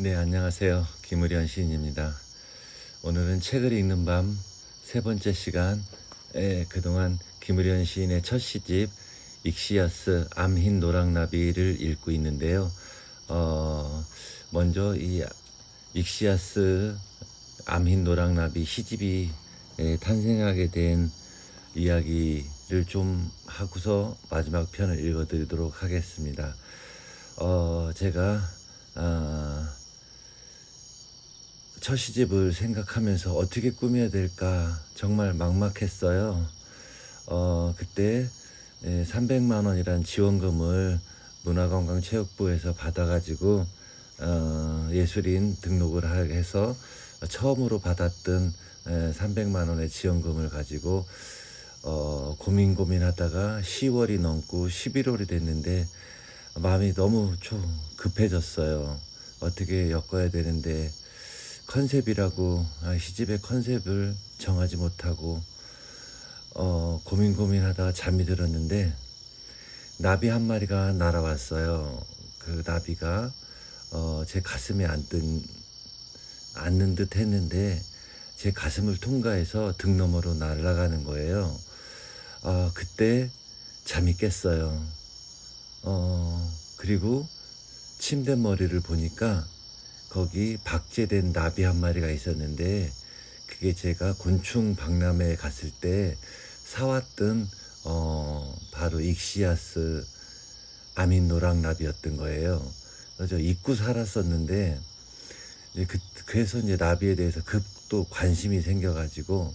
네, 안녕하세요. 김의련 시인입니다. 오늘은 책을 읽는 밤 세 번째 시간, 그동안 김의련 시인의 첫 시집 익시아스 암흰 노랑나비를 읽고 있는데요. 먼저 이 익시아스 암흰 노랑나비 시집이 탄생하게 된 이야기를 좀 하고서 마지막 편을 읽어드리도록 하겠습니다. 제가 첫 시집을 생각하면서 어떻게 꾸며야 될까 정말 막막했어요. 그때 300만 원이란 지원금을 문화관광체육부에서 받아가지고 예술인 등록을 해서 처음으로 받았던 300만 원의 지원금을 가지고 고민하다가 10월이 넘고 11월이 됐는데 마음이 너무 급해졌어요. 어떻게 엮어야 되는데 컨셉이라고 시집의 컨셉을 정하지 못하고 고민하다가 잠이 들었는데 나비 한 마리가 날아왔어요. 그 나비가 제 가슴에 앉는 듯 했는데 제 가슴을 통과해서 등 너머로 날아가는 거예요. 그때 잠이 깼어요. 그리고 침대 머리를 보니까 거기 박제된 나비 한 마리가 있었는데 그게 제가 곤충 박람회에 갔을 때 사왔던 바로 익시아스 암흰 노랑나비였던 거예요. 그래서 잊고 살았었는데 그래서 이제 나비에 대해서 또 관심이 생겨가지고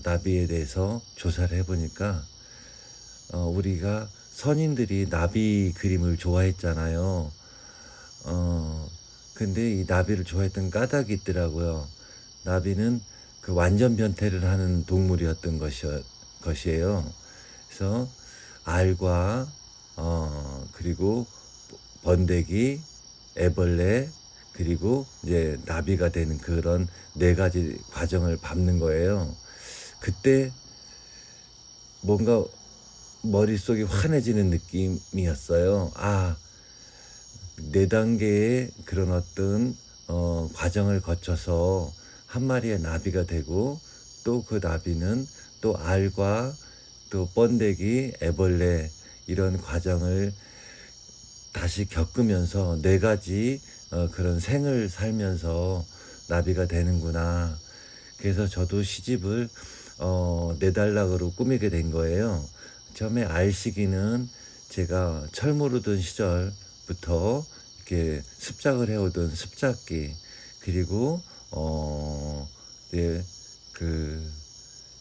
나비에 대해서 조사를 해보니까 우리가 선인들이 나비 그림을 좋아했잖아요. 근데 이 나비를 좋아했던 까닭이 있더라고요. 나비는 그 완전 변태를 하는 동물이었던 것이에요. 그래서 알과 그리고 번데기, 애벌레, 그리고 이제 나비가 되는 그런 네 가지 과정을 밟는 거예요. 그때 뭔가 머릿속이 환해지는 느낌이었어요. 네 단계의 그런 어떤 과정을 거쳐서 한 마리의 나비가 되고 또 그 나비는 또 알과 또 번데기, 애벌레 이런 과정을 다시 겪으면서 네 가지 그런 생을 살면서 나비가 되는구나. 그래서 저도 시집을 네달락으로 꾸미게 된 거예요. 처음에 알 시기는 제가 철 모르던 시절부터 이렇게 습작을 해오던 습작기, 그리고 그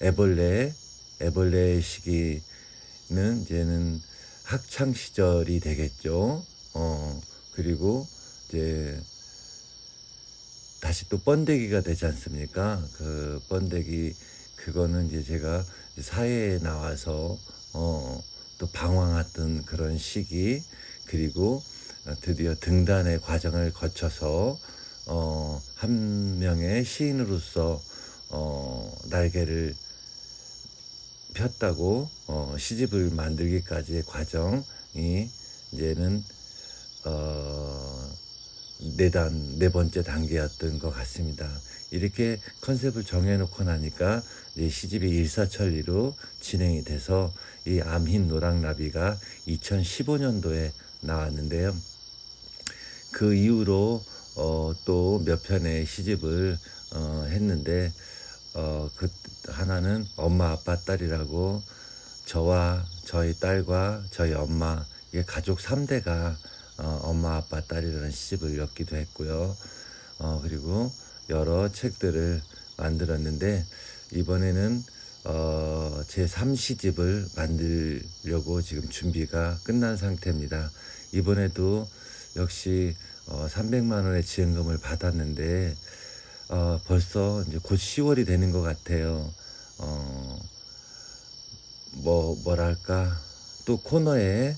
애벌레 시기는 이제는 학창 시절이 되겠죠. 그리고 이제 다시 또 번데기가 되지 않습니까? 그 번데기 그거는 이제 제가 사회에 나와서 또 방황했던 그런 시기, 그리고 드디어 등단의 과정을 거쳐서 한 명의 시인으로서 날개를 폈다고 시집을 만들기까지의 과정이 이제는 네 번째 단계였던 것 같습니다. 이렇게 컨셉을 정해놓고 나니까 이제 시집이 일사천리로 진행이 돼서 이 암흰 노랑나비가 2015년도에 나왔는데요. 그 이후로 또 몇 편의 시집을 했는데 그 하나는 엄마 아빠 딸이라고 저와 저희 딸과 저희 엄마, 이게 가족 3대가 엄마 아빠 딸이라는 시집을 엮기도 했고요. 그리고 여러 책들을 만들었는데 이번에는 제 3시집을 만들려고 지금 준비가 끝난 상태입니다. 이번에도 역시 300만 원의 지원금을 받았는데 벌써 이제 곧 10월이 되는 것 같아요. 뭐랄까 또 코너에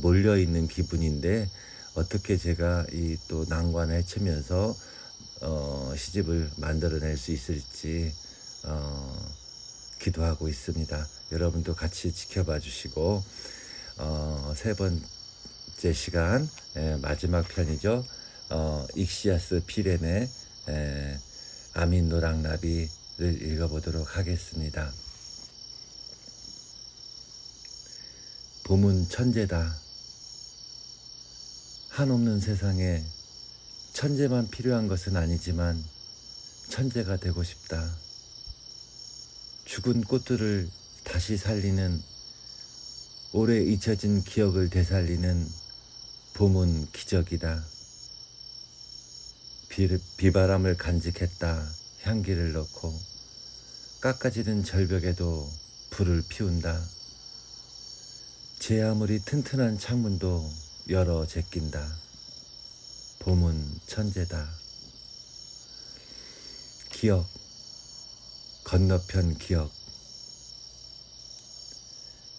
몰려있는 기분인데 어떻게 제가 이 또 난관을 헤치면서 시집을 만들어낼 수 있을지 기도하고 있습니다. 여러분도 같이 지켜봐 주시고 세 번째 시간 마지막 편이죠. 익시아스 피렌의 아민 노랑나비를 읽어보도록 하겠습니다. 봄은 천재다. 한없는 세상에 천재만 필요한 것은 아니지만 천재가 되고 싶다. 죽은 꽃들을 다시 살리는, 오래 잊혀진 기억을 되살리는 봄은 기적이다. 비바람을 간직했다. 향기를 넣고 깎아지는 절벽에도 불을 피운다. 제 아무리 튼튼한 창문도 열어 제낀다. 봄은 천재다. 기억, 건너편 기억.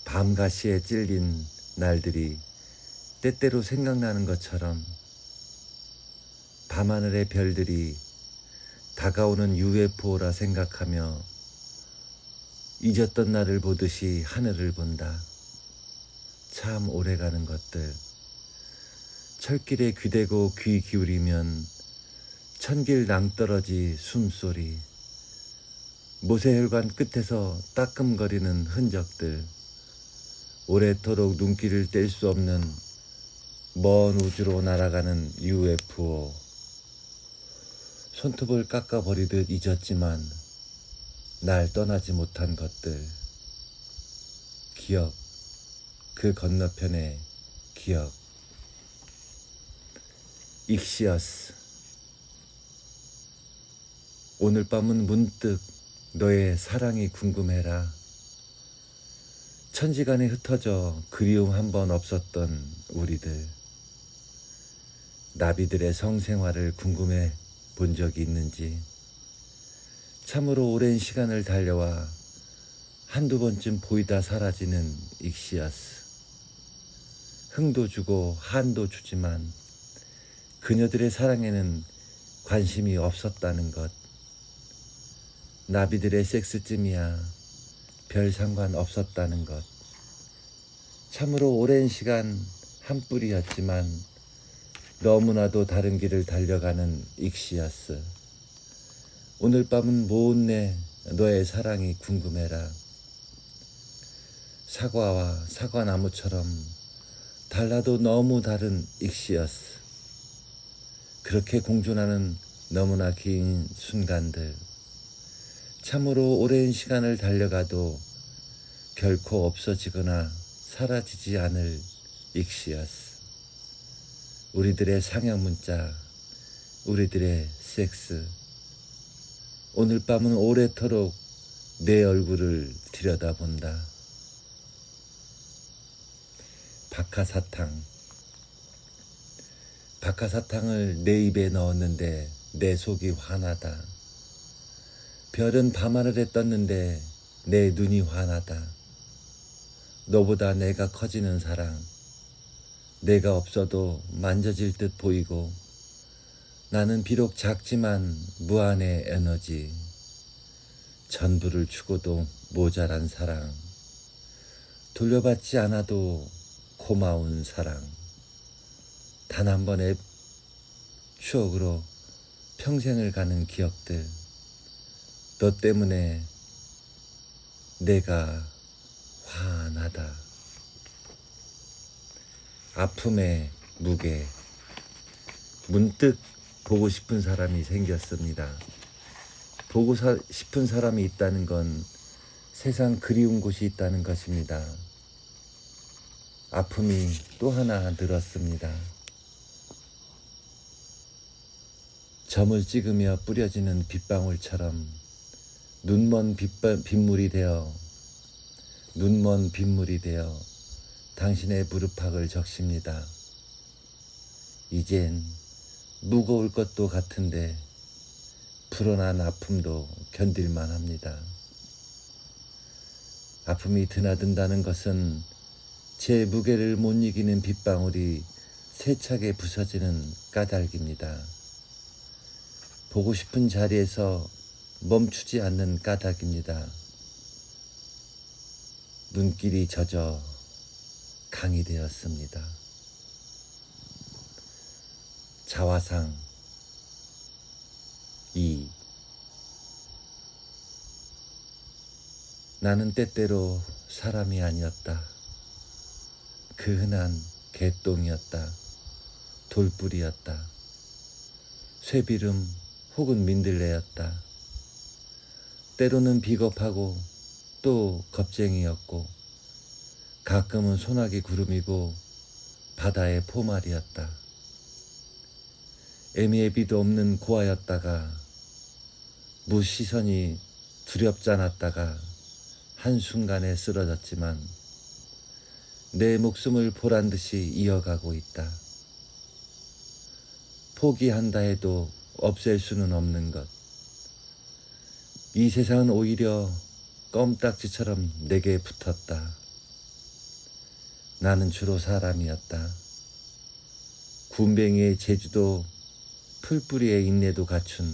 밤가시에 찔린 날들이 때때로 생각나는 것처럼 밤하늘의 별들이 다가오는 UFO라 생각하며 잊었던 날을 보듯이 하늘을 본다. 참 오래가는 것들. 철길에 귀대고 귀 기울이면 천길 낭떠러지 숨소리, 모세혈관 끝에서 따끔거리는 흔적들, 오래도록 눈길을 뗄 수 없는 먼 우주로 날아가는 UFO. 손톱을 깎아버리듯 잊었지만 날 떠나지 못한 것들. 기억, 그 건너편의 기억. 익시아스. 오늘 밤은 문득 너의 사랑이 궁금해라. 천지간에 흩어져 그리움 한 번 없었던 우리들. 나비들의 성생활을 궁금해 본 적이 있는지. 참으로 오랜 시간을 달려와 한두 번쯤 보이다 사라지는 익시아스. 흥도 주고 한도 주지만 그녀들의 사랑에는 관심이 없었다는 것. 나비들의 섹스쯤이야 별 상관 없었다는 것. 참으로 오랜 시간 한 뿔이었지만 너무나도 다른 길을 달려가는 익시아스. 오늘 밤은 못내 너의 사랑이 궁금해라. 사과와 사과나무처럼 달라도 너무 다른 익시아스. 그렇게 공존하는 너무나 긴 순간들. 참으로 오랜 시간을 달려가도 결코 없어지거나 사라지지 않을 익시아스. 우리들의 상형 문자, 우리들의 섹스. 오늘 밤은 오래도록 내 얼굴을 들여다본다. 박하사탕. 박하사탕을 내 입에 넣었는데 내 속이 환하다. 별은 밤하늘에 떴는데 내 눈이 환하다. 너보다 내가 커지는 사랑. 내가 없어도 만져질 듯 보이고 나는 비록 작지만 무한의 에너지. 전부를 주고도 모자란 사랑. 돌려받지 않아도 고마운 사랑. 단 한 번의 추억으로 평생을 가는 기억들. 너 때문에 내가 환하다. 아픔의 무게. 문득 보고 싶은 사람이 생겼습니다. 보고 싶은 사람이 있다는 건 세상 그리운 곳이 있다는 것입니다. 아픔이 또 하나 늘었습니다. 점을 찍으며 뿌려지는 빗방울처럼 눈먼 빗물이 되어 당신의 무릎팍을 적십니다. 이젠 무거울 것도 같은데 불어난 아픔도 견딜만 합니다. 아픔이 드나든다는 것은 제 무게를 못 이기는 빗방울이 세차게 부서지는 까닭입니다. 보고 싶은 자리에서 멈추지 않는 까닭입니다. 눈길이 젖어 강이 되었습니다. 자화상 2. 나는 때때로 사람이 아니었다. 그 흔한 개똥이었다. 돌뿌리였다. 쇠비름 혹은 민들레였다. 때로는 비겁하고 또 겁쟁이였고 가끔은 소나기 구름이고 바다의 포말이었다. 애미애비도 없는 고아였다가 무시선이 두렵지 않았다가 한순간에 쓰러졌지만 내 목숨을 보란듯이 이어가고 있다. 포기한다 해도 없앨 수는 없는 것. 이 세상은 오히려 껌딱지처럼 내게 붙었다. 나는 주로 사람이었다. 군뱅이의 재주도 풀뿌리의 인내도 갖춘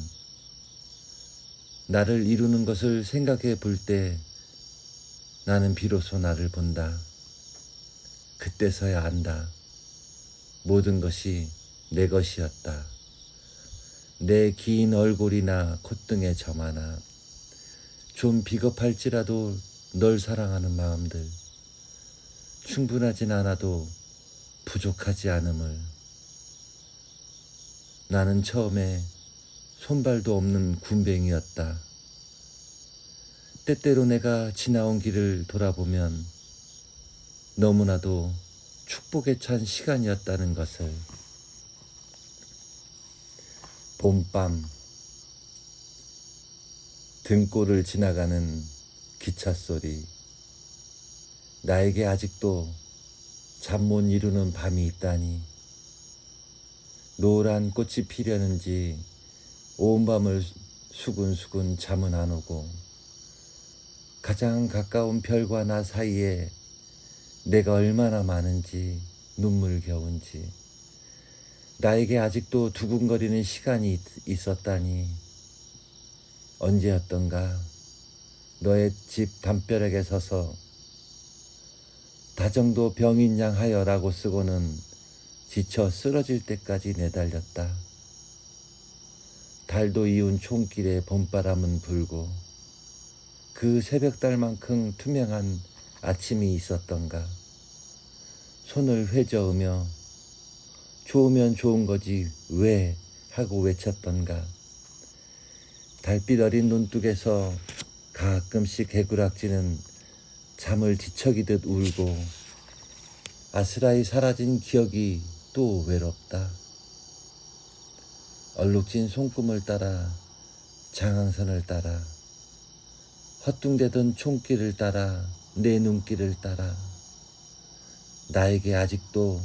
나를 이루는 것을 생각해 볼 때 나는 비로소 나를 본다. 그때서야 안다. 모든 것이 내 것이었다. 내 긴 얼굴이나 콧등의 점 하나, 좀 비겁할지라도 널 사랑하는 마음들, 충분하진 않아도 부족하지 않음을. 나는 처음에 손발도 없는 군뱅이였다. 때때로 내가 지나온 길을 돌아보면 너무나도 축복에 찬 시간이었다는 것을. 봄밤 등골을 지나가는 기차 소리, 나에게 아직도 잠 못 이루는 밤이 있다니. 노란 꽃이 피려는지 온 밤을 수근수근 잠은 안 오고 가장 가까운 별과 나 사이에 내가 얼마나 많은지 눈물겨운지, 나에게 아직도 두근거리는 시간이 있었다니. 언제였던가 너의 집 담벼락에 서서 다정도 병인 양 하여라고 쓰고는 지쳐 쓰러질 때까지 내달렸다. 달도 이운 촌길에 봄바람은 불고 그 새벽달만큼 투명한 아침이 있었던가. 손을 회저으며 좋으면 좋은 거지 왜 하고 외쳤던가. 달빛 어린 눈뚝에서 가끔씩 개구락지는 잠을 뒤척이듯 울고 아스라이 사라진 기억이 또 외롭다. 얼룩진 손금을 따라 장항선을 따라 헛둥대던 촌길을 따라 내 눈길을 따라 나에게 아직도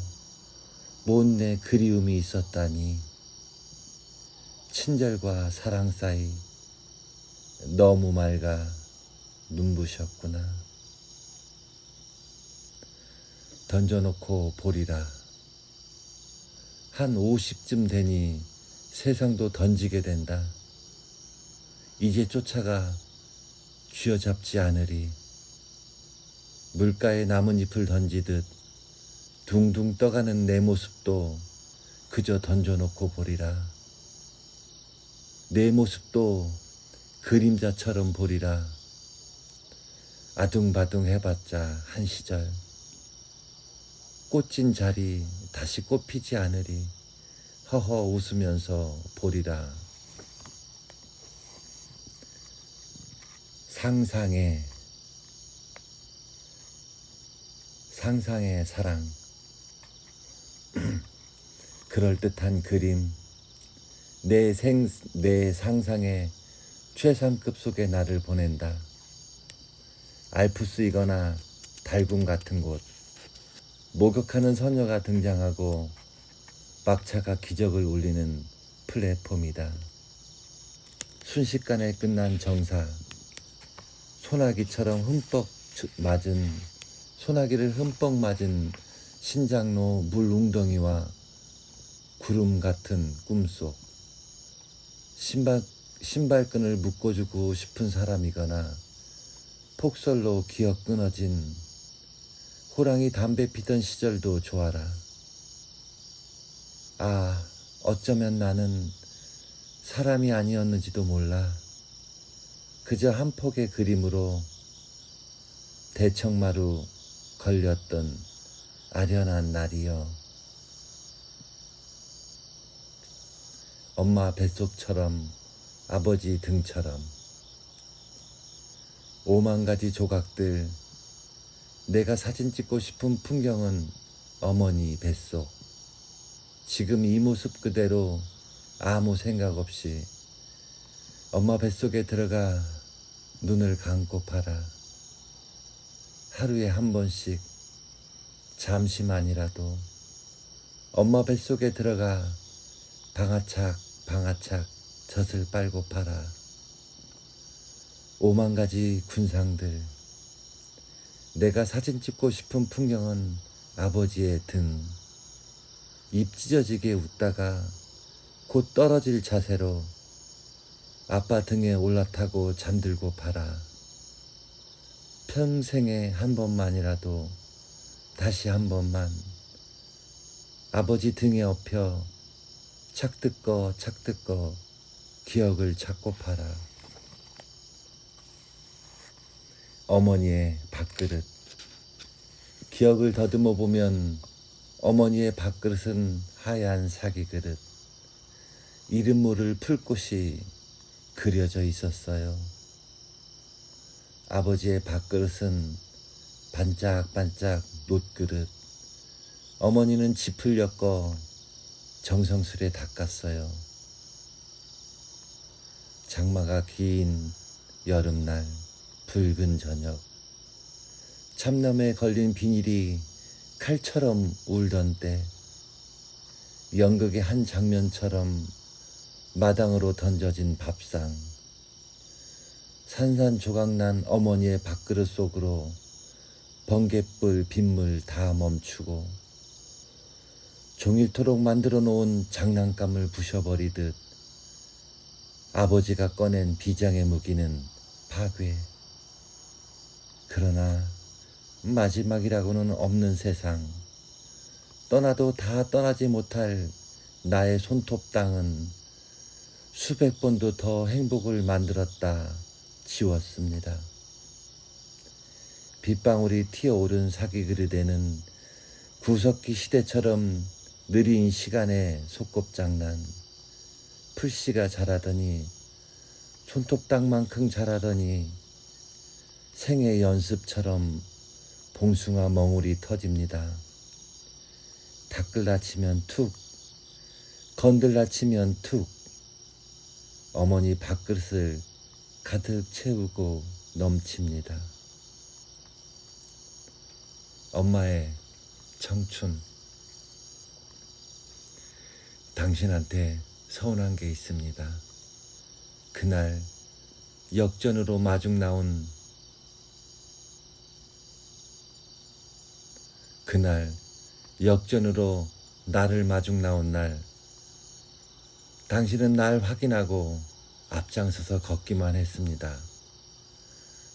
못내 그리움이 있었다니. 친절과 사랑 사이 너무 맑아 눈부셨구나. 던져놓고 보리라. 한 50쯤 되니 세상도 던지게 된다. 이제 쫓아가 쥐어잡지 않으리. 물가에 나뭇잎을 던지듯 둥둥 떠가는 내 모습도 그저 던져놓고 보리라. 내 모습도 그림자처럼 보리라. 아둥바둥 해봤자 한 시절. 꽃진 자리 다시 꽃피지 않으리. 허허 웃으면서 보리라. 상상의 사랑. 그럴듯한 그림. 내 상상의 최상급 속에 나를 보낸다. 알프스이거나 달궁 같은 곳. 목욕하는 소녀가 등장하고 막차가 기적을 울리는 플랫폼이다. 순식간에 끝난 정사. 소나기를 흠뻑 맞은 신장로 물 웅덩이와 구름 같은 꿈속. 신발끈을 묶어주고 싶은 사람이거나 폭설로 기억 끊어진 호랑이 담배 피던 시절도 좋아라. 아, 어쩌면 나는 사람이 아니었는지도 몰라. 그저 한 폭의 그림으로 대청마루 걸렸던 아련한 날이여. 엄마 뱃속처럼 아버지 등처럼 5만 가지 조각들. 내가 사진 찍고 싶은 풍경은 어머니 뱃속. 지금 이 모습 그대로 아무 생각 없이 엄마 뱃속에 들어가 눈을 감고파라. 하루에 한 번씩 잠시만이라도 엄마 뱃속에 들어가 방아착 젖을 빨고 파라. 5만 가지 군상들. 내가 사진 찍고 싶은 풍경은 아버지의 등. 입 찢어지게 웃다가 곧 떨어질 자세로 아빠 등에 올라타고 잠들고 파라. 평생에 한 번만이라도 다시 한 번만 아버지 등에 엎여 착듣거 기억을 찾고 파라. 어머니의 밥그릇. 기억을 더듬어 보면 어머니의 밥그릇은 하얀 사기그릇. 이름 모를 풀꽃이 그려져 있었어요. 아버지의 밥그릇은 반짝반짝 놋그릇. 어머니는 짚을 엮어 정성스레 닦았어요. 장마가 긴 여름날 붉은 저녁. 참나무에 걸린 비닐이 칼처럼 울던 때, 연극의 한 장면처럼 마당으로 던져진 밥상. 산산조각난 어머니의 밥그릇 속으로 번갯불 빗물 다 멈추고 종일토록 만들어 놓은 장난감을 부셔버리듯 아버지가 꺼낸 비장의 무기는 파괴. 그러나 마지막이라고는 없는 세상. 떠나도 다 떠나지 못할 나의 손톱 땅은 수백 번도 더 행복을 만들었다 지웠습니다. 빗방울이 튀어오른 사기 그릇에는 구석기 시대처럼 느린 시간의 소꿉장난. 풀씨가 자라더니 손톱 땅만큼 자라더니 생애 연습처럼 봉숭아 멍울이 터집니다. 닦을라 치면 툭, 건들라 치면 툭. 어머니 밥그릇을 가득 채우고 넘칩니다. 엄마의 청춘. 당신한테 서운한 게 있습니다. 그날 역전으로 마중 나온 나를 마중 나온 날, 당신은 날 확인하고 앞장서서 걷기만 했습니다.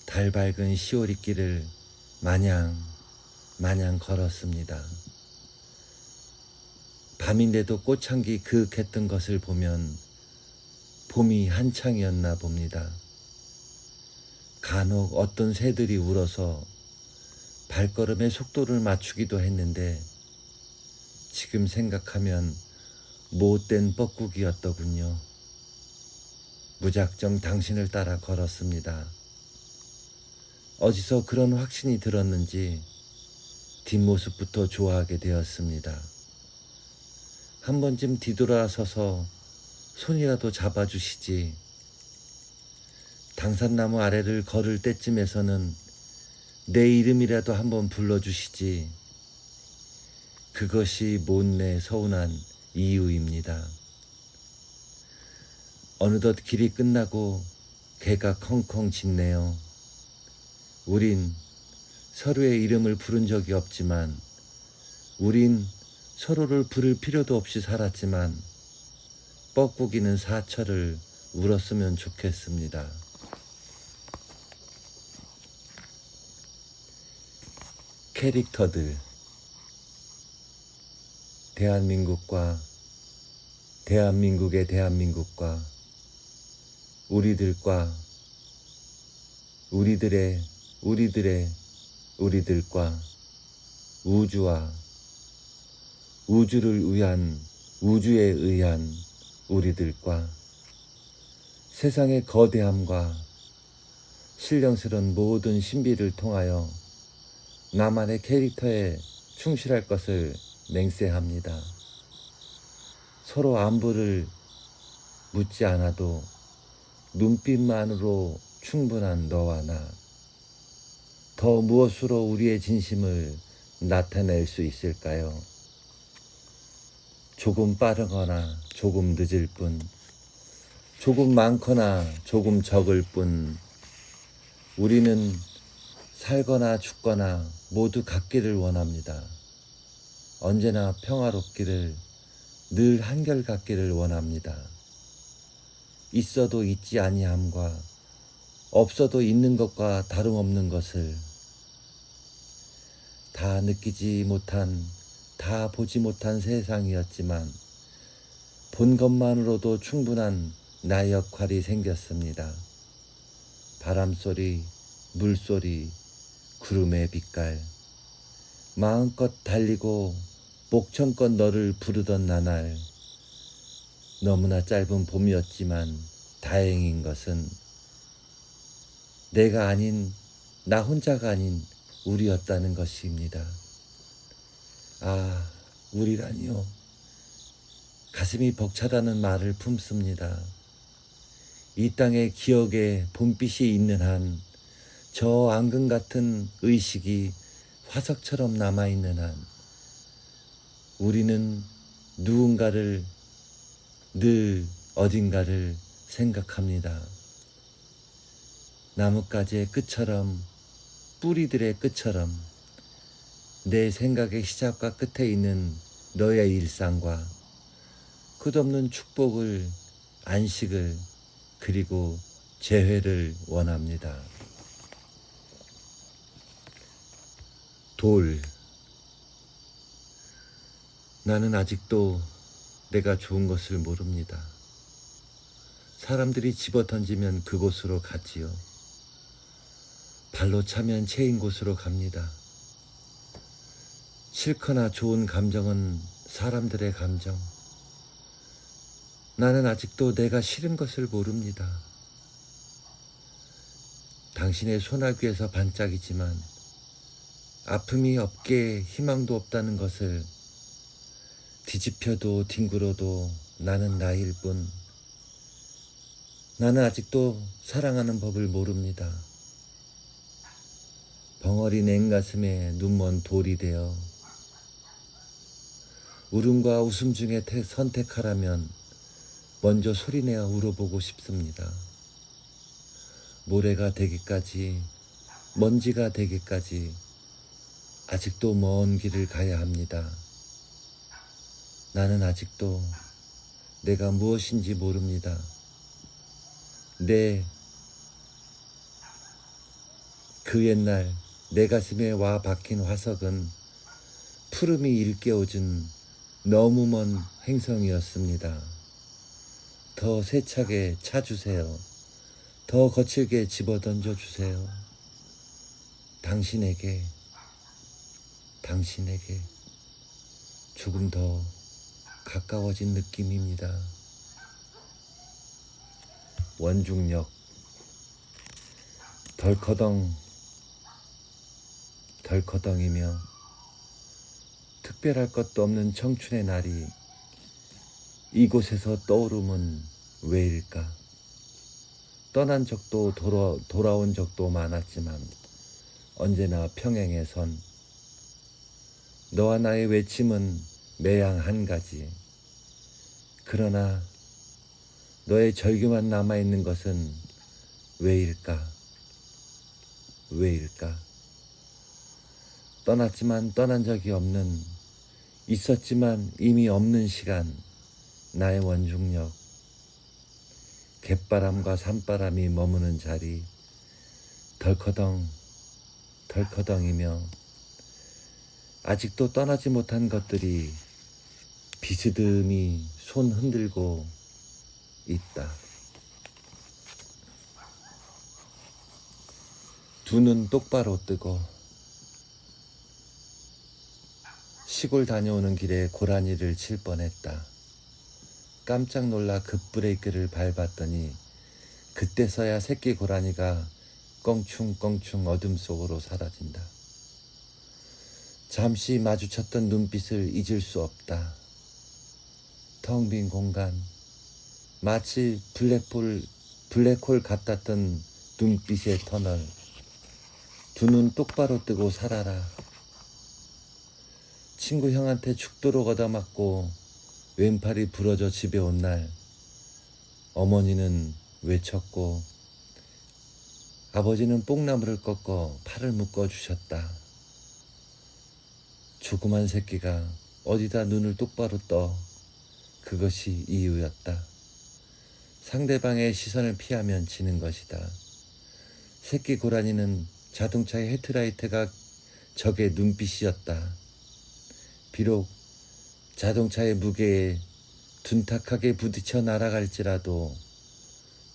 달 밝은 시오리길을 마냥 걸었습니다. 밤인데도 꽃향기 그윽했던 것을 보면 봄이 한창이었나 봅니다. 간혹 어떤 새들이 울어서 발걸음의 속도를 맞추기도 했는데 지금 생각하면 못된 뻐꾸기였더군요. 무작정 당신을 따라 걸었습니다. 어디서 그런 확신이 들었는지 뒷모습부터 좋아하게 되었습니다. 한 번쯤 뒤돌아서서 손이라도 잡아주시지. 당산나무 아래를 걸을 때쯤에서는 내 이름이라도 한번 불러주시지. 그것이 못내 서운한 이유입니다. 어느덧 길이 끝나고 개가 컹컹 짖네요. 우린 서로의 이름을 부른 적이 없지만, 우린 서로를 부를 필요도 없이 살았지만 뻐꾸기는 사철을 울었으면 좋겠습니다. 캐릭터들. 대한민국과 대한민국의 대한민국과 우리들과 우리들과 우주와 우주를 위한 우주에 의한 우리들과 세상의 거대함과 신령스러운 모든 신비를 통하여 나만의 캐릭터에 충실할 것을 맹세합니다. 서로 안부를 묻지 않아도 눈빛만으로 충분한 너와 나, 더 무엇으로 우리의 진심을 나타낼 수 있을까요? 조금 빠르거나 조금 늦을 뿐, 조금 많거나 조금 적을 뿐, 우리는 살거나 죽거나 모두 같기를 원합니다. 언제나 평화롭기를, 늘 한결같기를 원합니다. 있어도 있지 아니함과 없어도 있는 것과 다름없는 것을 다 느끼지 못한, 다 보지 못한 세상이었지만 본 것만으로도 충분한 나의 역할이 생겼습니다. 바람소리, 물소리, 구름의 빛깔, 마음껏 달리고 목청껏 너를 부르던 나날, 너무나 짧은 봄이었지만 다행인 것은 내가 아닌, 나 혼자가 아닌 우리였다는 것입니다. 아, 우리라니요. 가슴이 벅차다는 말을 품습니다. 이 땅에 기억에 봄빛이 있는 한, 저 앙금 같은 의식이 화석처럼 남아있는 한, 우리는 누군가를, 늘 어딘가를 생각합니다. 나뭇가지의 끝처럼, 뿌리들의 끝처럼 내 생각의 시작과 끝에 있는 너의 일상과 끝없는 축복을, 안식을, 그리고 재회를 원합니다. 돌. 나는 아직도 내가 좋은 것을 모릅니다. 사람들이 집어던지면 그곳으로 가지요. 발로 차면 채인 곳으로 갑니다. 싫거나 좋은 감정은 사람들의 감정. 나는 아직도 내가 싫은 것을 모릅니다. 당신의 소나귀에서 반짝이지만 아픔이 없게 희망도 없다는 것을 뒤집혀도 뒹굴어도 나는 나일 뿐. 나는 아직도 사랑하는 법을 모릅니다. 벙어리 냉가슴에 눈먼 돌이 되어 울음과 웃음 중에 선택하라면 먼저 소리내어 울어보고 싶습니다. 모래가 되기까지, 먼지가 되기까지 아직도 먼 길을 가야 합니다. 나는 아직도 내가 무엇인지 모릅니다. 그 옛날 내 가슴에 와 박힌 화석은 푸름이 일깨워준 너무 먼 행성이었습니다. 더 세차게 차주세요. 더 거칠게 집어던져 주세요. 당신에게 조금 더 가까워진 느낌입니다. 원중력. 덜커덩이며 특별할 것도 없는 청춘의 날이 이곳에서 떠오름은 왜일까? 떠난 적도 돌아온 적도 많았지만 언제나 평행의 선. 너와 나의 외침은 매양 한 가지. 그러나 너의 절규만 남아있는 것은 왜일까? 떠났지만 떠난 적이 없는, 있었지만 이미 없는 시간, 나의 원중력. 갯바람과 산바람이 머무는 자리, 덜커덩이며 아직도 떠나지 못한 것들이 비스듬히 손 흔들고 있다. 두 눈 똑바로 뜨고 시골 다녀오는 길에 고라니를 칠 뻔했다. 깜짝 놀라 급브레이크를 밟았더니 그때서야 새끼 고라니가 껑충껑충 어둠 속으로 사라진다. 잠시 마주쳤던 눈빛을 잊을 수 없다. 텅 빈 공간, 마치 블랙홀 같았던 눈빛의 터널. 두 눈 똑바로 뜨고 살아라. 친구 형한테 죽도록 얻어맞고 왼팔이 부러져 집에 온 날 어머니는 외쳤고 아버지는 뽕나무를 꺾어 팔을 묶어 주셨다. 조그만 새끼가 어디다 눈을 똑바로 떠. 그것이 이유였다. 상대방의 시선을 피하면 지는 것이다. 새끼 고라니는 자동차의 헤드라이트가 적의 눈빛이었다. 비록 자동차의 무게에 둔탁하게 부딪혀 날아갈지라도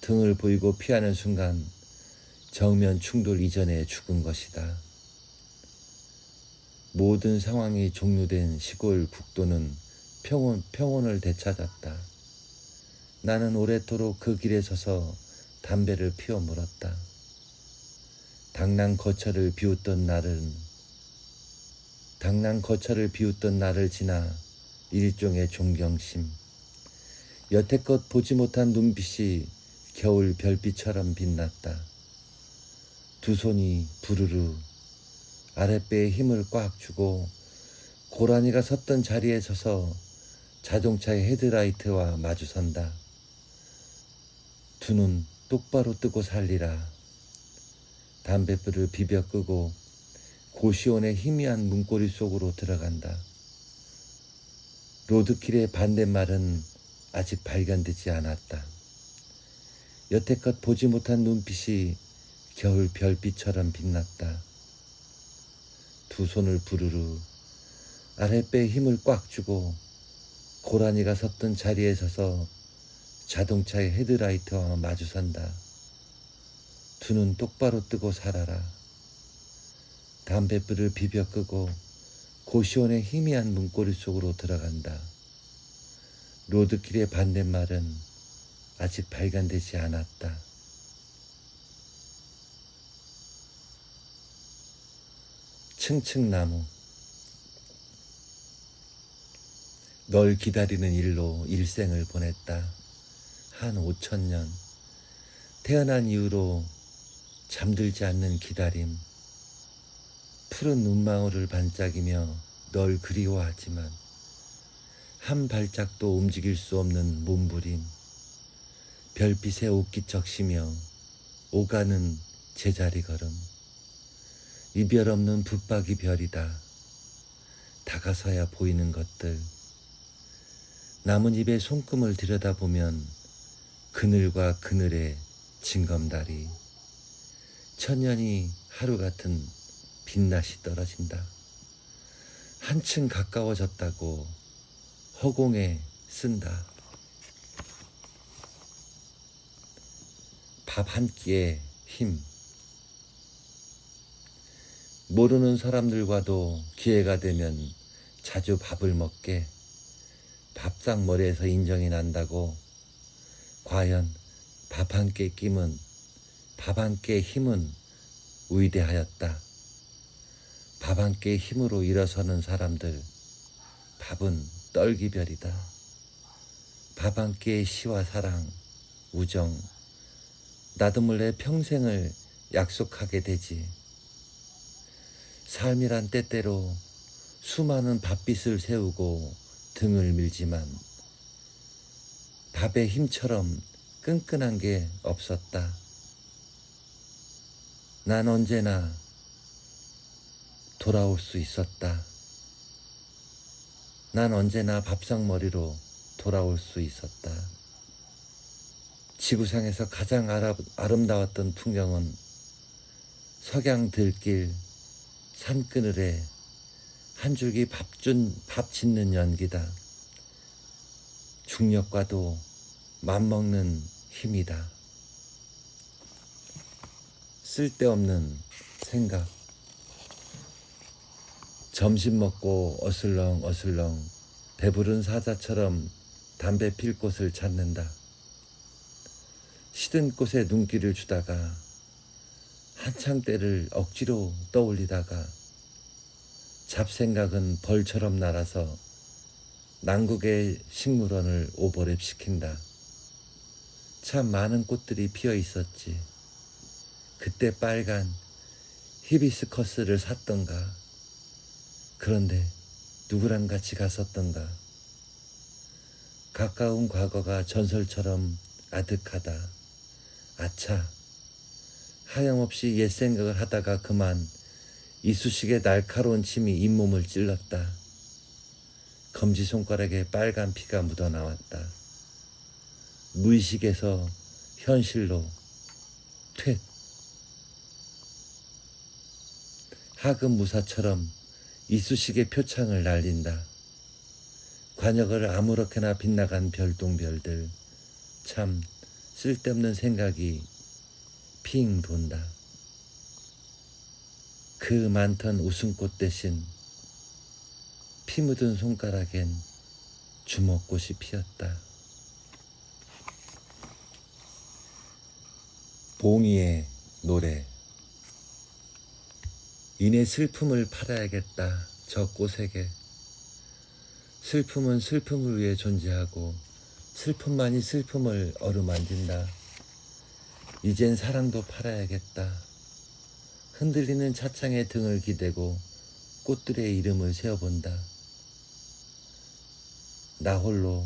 등을 보이고 피하는 순간 정면 충돌 이전에 죽은 것이다. 모든 상황이 종료된 시골 국도는 평온을 되찾았다. 나는 오래도록 그 길에 서서 담배를 피워 물었다. 당난 거처를 비웃던 날을 지나 일종의 존경심. 여태껏 보지 못한 눈빛이 겨울 별빛처럼 빛났다. 두 손이 부르르 아랫배에 힘을 꽉 주고 고라니가 섰던 자리에 서서 자동차의 헤드라이트와 마주선다. 두 눈 똑바로 뜨고 살리라. 담뱃불을 비벼 끄고 고시원의 희미한 문고리 속으로 들어간다. 로드킬의 반대말은 아직 발견되지 않았다. 여태껏 보지 못한 눈빛이 겨울 별빛처럼 빛났다. 두 손을 부르르 아랫배에 힘을 꽉 주고 고라니가 섰던 자리에 서서 자동차의 헤드라이트와 마주선다. 두 눈 똑바로 뜨고 살아라. 담뱃불을 비벼 끄고 고시원의 희미한 문고리 속으로 들어간다. 로드킬의 반대말은 아직 발견되지 않았다. 층층나무. 널 기다리는 일로 일생을 보냈다. 한 5,000년. 태어난 이후로 잠들지 않는 기다림. 푸른 눈망울을 반짝이며 널 그리워하지만 한 발짝도 움직일 수 없는 몸부림. 별빛에 옷깃적시며 오가는 제자리 걸음. 이별 없는 붙박이 별이다. 다가서야 보이는 것들. 나뭇잎의 손금을 들여다보면 그늘과 그늘의 징검다리. 천년이 하루 같은 빛낯이 떨어진다. 한층 가까워졌다고 허공에 쓴다. 밥 한 끼의 힘. 모르는 사람들과도 기회가 되면 자주 밥을 먹게. 밥상머리에서 인정이 난다고. 과연 밥 한 끼의 힘은 위대하였다. 밥 한 끼의 힘으로 일어서는 사람들. 밥은 떨기별이다. 밥 한 끼의 시와 사랑, 우정. 나도 몰래 평생을 약속하게 되지. 삶이란 때때로 수많은 밥빚을 세우고 등을 밀지만 밥의 힘처럼 끈끈한 게 없었다. 난 언제나 돌아올 수 있었다. 난 언제나 밥상머리로 돌아올 수 있었다. 지구상에서 가장 아름다웠던 풍경은 석양 들길 산그늘에 한 줄기 밥 짓는 연기다. 중력과도 맞먹는 힘이다. 쓸데없는 생각. 점심 먹고 어슬렁어슬렁 배부른 사자처럼 담배 필 곳을 찾는다. 시든 곳에 눈길을 주다가 한창 때를 억지로 떠올리다가 잡생각은 벌처럼 날아서 난국의 식물원을 오버랩시킨다. 참 많은 꽃들이 피어 있었지. 그때 빨간 히비스커스를 샀던가. 그런데 누구랑 같이 갔었던가. 가까운 과거가 전설처럼 아득하다. 아차, 하염없이 옛 생각을 하다가 그만 이쑤시개 날카로운 침이 잇몸을 찔렀다. 검지손가락에 빨간 피가 묻어나왔다. 무의식에서 현실로 퇴. 하급무사처럼 이쑤시개 표창을 날린다. 관역을 아무렇게나 빗나간 별똥별들. 참 쓸데없는 생각이 핑 돈다. 그 많던 웃음꽃 대신 피 묻은 손가락엔 주먹꽃이 피었다. 봉이의 노래. 이내 슬픔을 팔아야겠다. 저 꽃에게. 슬픔은 슬픔을 위해 존재하고 슬픔만이 슬픔을 어루만진다. 이젠 사랑도 팔아야겠다. 흔들리는 차창에 등을 기대고 꽃들의 이름을 세어본다. 나 홀로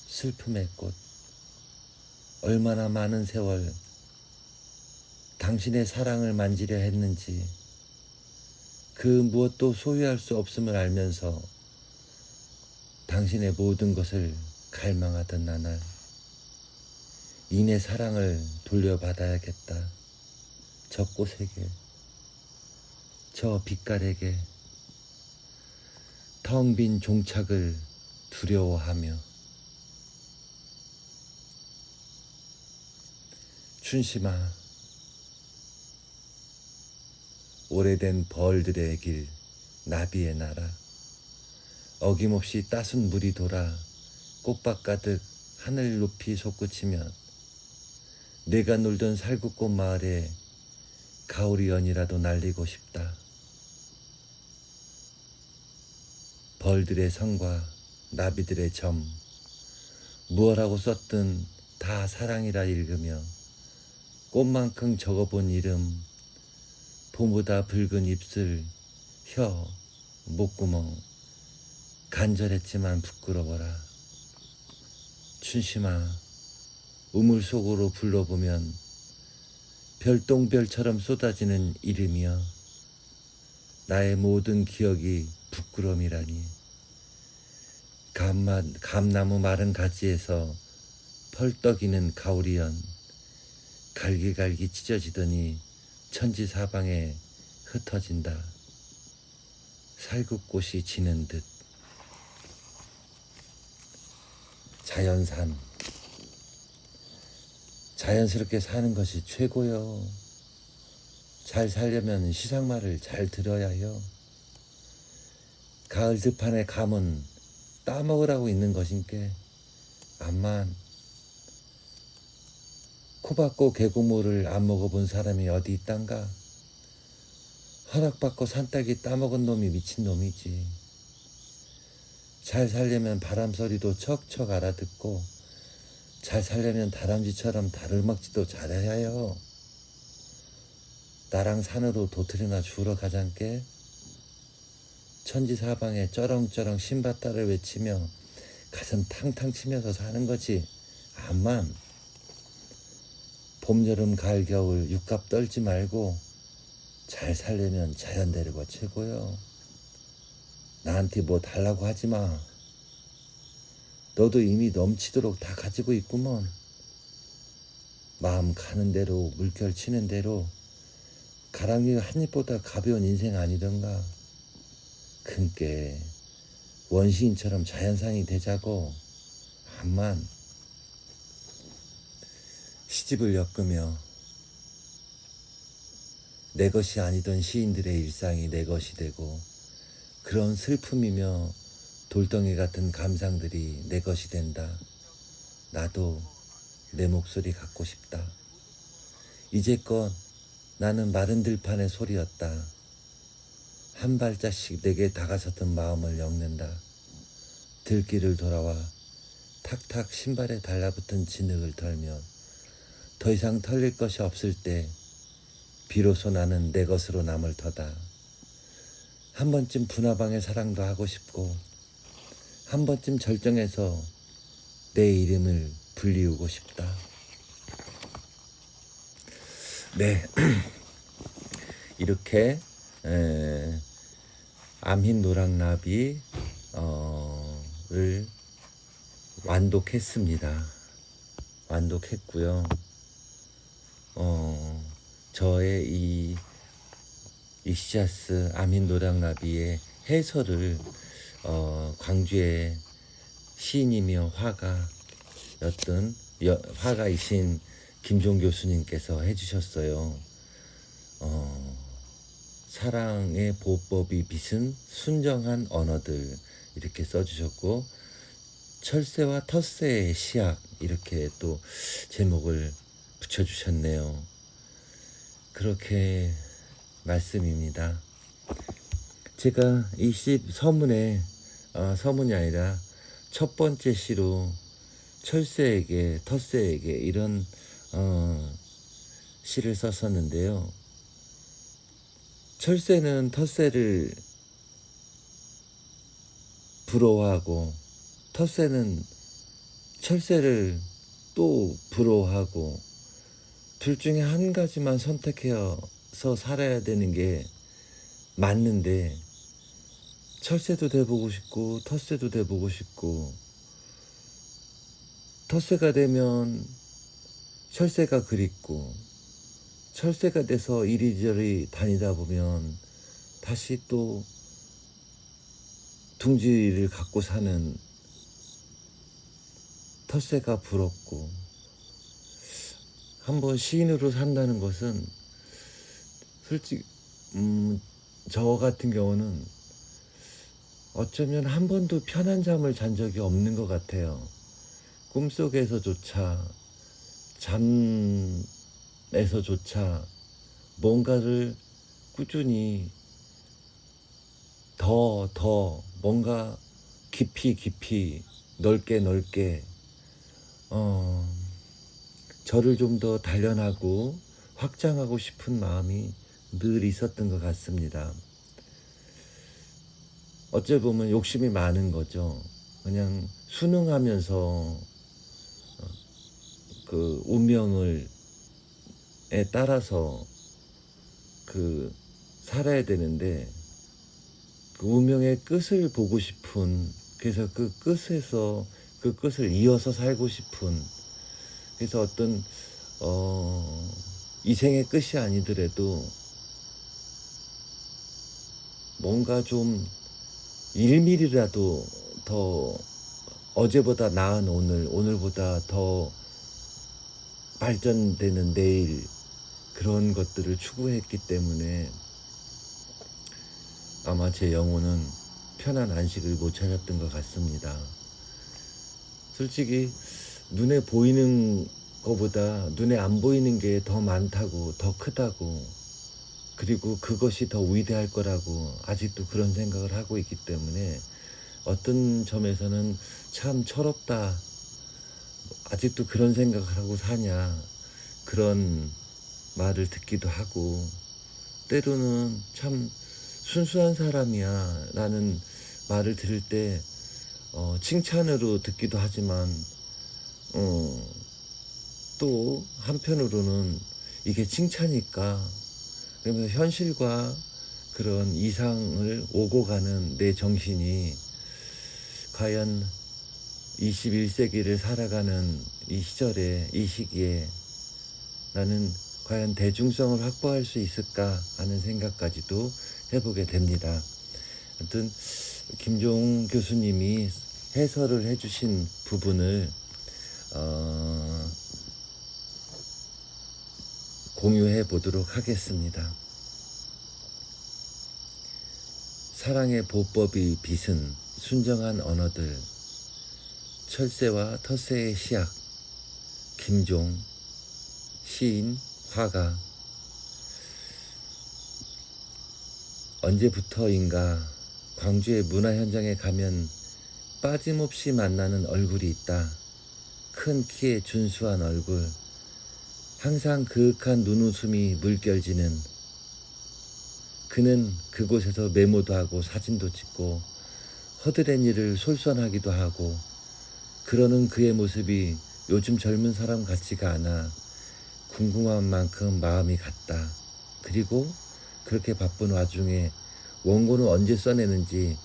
슬픔의 꽃. 얼마나 많은 세월 당신의 사랑을 만지려 했는지, 그 무엇도 소유할 수 없음을 알면서 당신의 모든 것을 갈망하던 나날, 이내 사랑을 돌려받아야겠다. 저 꽃에게, 저 빛깔에게. 텅 빈 종착을 두려워하며. 춘심아, 오래된 벌들의 길, 나비의 나라. 어김없이 따순 물이 돌아 꽃밭 가득 하늘 높이 솟구치면 내가 놀던 살구꽃 마을에 가오리 연이라도 날리고 싶다. 벌들의 성과 나비들의 점, 무엇라고 썼든 다 사랑이라 읽으며 꽃만큼 적어본 이름, 봄보다 붉은 입술, 혀, 목구멍, 간절했지만 부끄러워라. 춘심아, 우물 속으로 불러보면 별똥별처럼 쏟아지는 이름이여, 나의 모든 기억이 부끄러움이라니. 감나무 마른 가지에서 펄떡이는 가오리연, 갈기갈기 찢어지더니 천지사방에 흩어진다. 살구꽃이 지는 듯. 자연산. 자연스럽게 사는 것이 최고요. 잘 살려면 시상말을 잘 들어야 해요. 가을 들판의 감은 따먹으라고 있는 것인께, 암만 코박고 계곡물을 안 먹어본 사람이 어디 있단가. 허락받고 산딸기 따먹은 놈이 미친 놈이지. 잘 살려면 바람소리도 척척 알아듣고, 잘 살려면 다람쥐처럼 달을 먹지도 잘해야 해요. 나랑 산으로 도토리나 주우러 가잔께. 천지사방에 쩌렁쩌렁 신밧달을 외치며 가슴 탕탕 치면서 사는 거지. 암만 봄, 여름, 가을, 겨울 육갑 떨지 말고 잘 살려면 자연대로가 최고요. 나한테 뭐 달라고 하지 마. 너도 이미 넘치도록 다 가지고 있구먼. 마음 가는 대로, 물결 치는 대로. 가랑이 한 입보다 가벼운 인생 아니던가. 큰께 원시인처럼 자연산이 되자고. 암만 시집을 엮으며 내 것이 아니던 시인들의 일상이 내 것이 되고 그런 슬픔이며 돌덩이 같은 감상들이 내 것이 된다. 나도 내 목소리 갖고 싶다. 이제껏 나는 마른 들판의 소리였다. 한 발짝씩 내게 다가섰던 마음을 엮는다. 들길을 돌아와 탁탁 신발에 달라붙은 진흙을 털며 더 이상 털릴 것이 없을 때 비로소 나는 내 것으로 남을 터다. 한 번쯤 분화방의 사랑도 하고 싶고 한 번쯤 절정해서 내 이름을 불리우고 싶다. 네, 이렇게 암흰 노랑나비를 완독했습니다. 완독했고요. 저의 이 익시아스 암흰 노랑나비의 해설을 광주의 시인이며 화가이신 김종 교수님께서 해주셨어요. 사랑의 보법이 빚은 순정한 언어들 이렇게 써주셨고 철새와 텃새의 시약 이렇게 또 제목을 붙여주셨네요. 그렇게 말씀입니다. 제가 이 시 서문에 서문이 아니라 첫 번째 시로 철새에게 텃새에게 이런 시를 썼었는데요. 철새는 텃새를 부러워하고 텃새는 철새를 또 부러워하고 둘 중에 한 가지만 선택해서 살아야 되는 게 맞는데 철새도 돼보고 싶고 텃새도 돼보고 싶고 텃새가 되면 철새가 그립고 철새가 돼서 이리저리 다니다 보면 다시 또 둥지를 갖고 사는 텃새가 부럽고 한번 시인으로 산다는 것은 솔직히 저 같은 경우는 어쩌면 한 번도 편한 잠을 잔 적이 없는 것 같아요. 꿈속에서조차 잠에서조차 뭔가를 꾸준히 더 뭔가 깊이 넓게 저를 좀 더 단련하고 확장하고 싶은 마음이 늘 있었던 것 같습니다. 어찌 보면 욕심이 많은 거죠. 그냥 순응하면서 그 운명에 따라서 살아야 되는데 그 운명의 끝을 보고 싶은, 그래서 그 끝을 이어서 살고 싶은, 그래서 어떤 이 생의 끝이 아니더라도 뭔가 좀 1mm라도 더 어제보다 나은 오늘보다 더 발전되는 내일, 그런 것들을 추구했기 때문에 아마 제 영혼은 편한 안식을 못 찾았던 것 같습니다. 솔직히 눈에 보이는 것보다 눈에 안 보이는 게 더 많다고, 더 크다고, 그리고 그것이 더 위대할 거라고 아직도 그런 생각을 하고 있기 때문에 어떤 점에서는 참 철없다, 아직도 그런 생각을 하고 사냐, 그런 말을 듣기도 하고, 때로는 참 순수한 사람이야 라는 말을 들을 때 칭찬으로 듣기도 하지만 또 한편으로는 이게 칭찬일까, 그러면서 현실과 그런 이상을 오고 가는 내 정신이 과연 21세기를 살아가는 이 시절에, 이 시기에 나는 과연 대중성을 확보할 수 있을까 하는 생각까지도 해보게 됩니다. 아무튼 김종 교수님이 해설을 해주신 부분을 공유해 보도록 하겠습니다. 사랑의 보법이 빚은 순정한 언어들, 철새와 텃새의 시약, 김종, 시인, 화가. 언제부터인가 광주의 문화 현장에 가면 빠짐없이 만나는 얼굴이 있다. 큰 키에 준수한 얼굴, 항상 그윽한 눈웃음이 물결지는. 그는 그곳에서 메모도 하고 사진도 찍고 허드렛 일을 솔선하기도 하고, 그러는 그의 모습이 요즘 젊은 사람 같지가 않아 궁금한 만큼 마음이 갔다. 그리고 그렇게 바쁜 와중에 원고는 언제 써내는지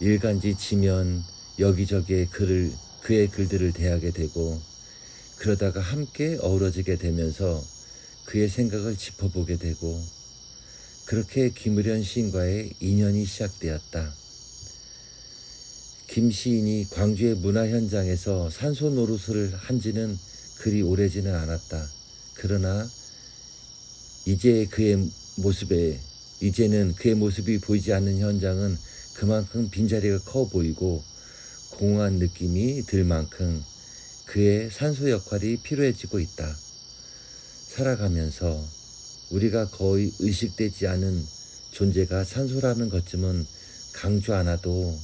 일간지 지면 여기저기에 그의 글들을 대하게 되고, 그러다가 함께 어우러지게 되면서 그의 생각을 짚어보게 되고, 그렇게 김의련 시인과의 인연이 시작되었다. 김 시인이 광주의 문화 현장에서 산소 노릇을 한 지는 그리 오래지는 않았다. 그러나 이제는 그의 모습이 보이지 않는 현장은 그만큼 빈자리가 커 보이고 공허한 느낌이 들 만큼 그의 산소 역할이 필요해지고 있다. 살아가면서 우리가 거의 의식되지 않은 존재가 산소라는 것쯤은 강조 안 해도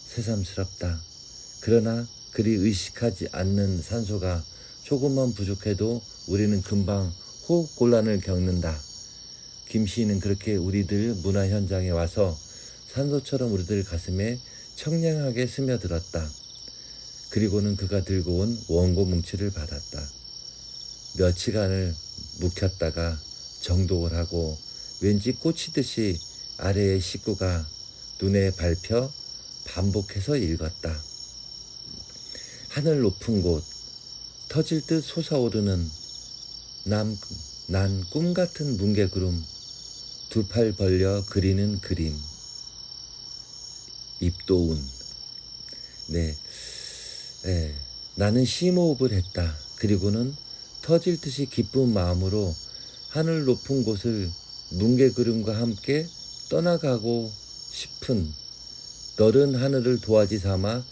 새삼스럽다. 그러나 그리 의식하지 않는 산소가 조금만 부족해도 우리는 금방 호흡곤란을 겪는다. 김 시인은 그렇게 우리들 문화 현장에 와서 산소처럼 우리들 가슴에 청량하게 스며들었다. 그리고는 그가 들고 온 원고 뭉치를 받았다. 며칠간을 묵혔다가 정독을 하고 왠지 꽂히듯이 아래의 식구가 눈에 밟혀 반복해서 읽었다. 하늘 높은 곳, 터질 듯 솟아오르는 난 꿈같은 뭉게구름, 두 팔 벌려 그리는 그림. 입도운. 나는 심호흡을 했다. 그리고는 터질 듯이 기쁜 마음으로 하늘 높은 곳을 뭉게구름과 함께 떠나가고 싶은, 너른 하늘을 도화지 삼아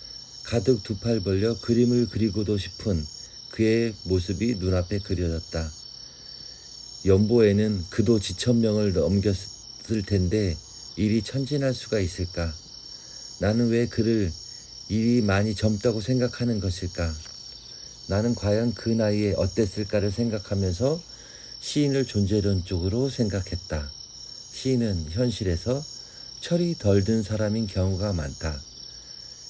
가득 두 팔 벌려 그림을 그리고도 싶은 그의 모습이 눈앞에 그려졌다. 연보에는 그도 지천명을 넘겼을 텐데 일이 천진할 수가 있을까? 나는 왜 그를 일이 많이 젊다고 생각하는 것일까? 나는 과연 그 나이에 어땠을까를 생각하면서 시인을 존재론적으로 생각했다. 시인은 현실에서 철이 덜 든 사람인 경우가 많다.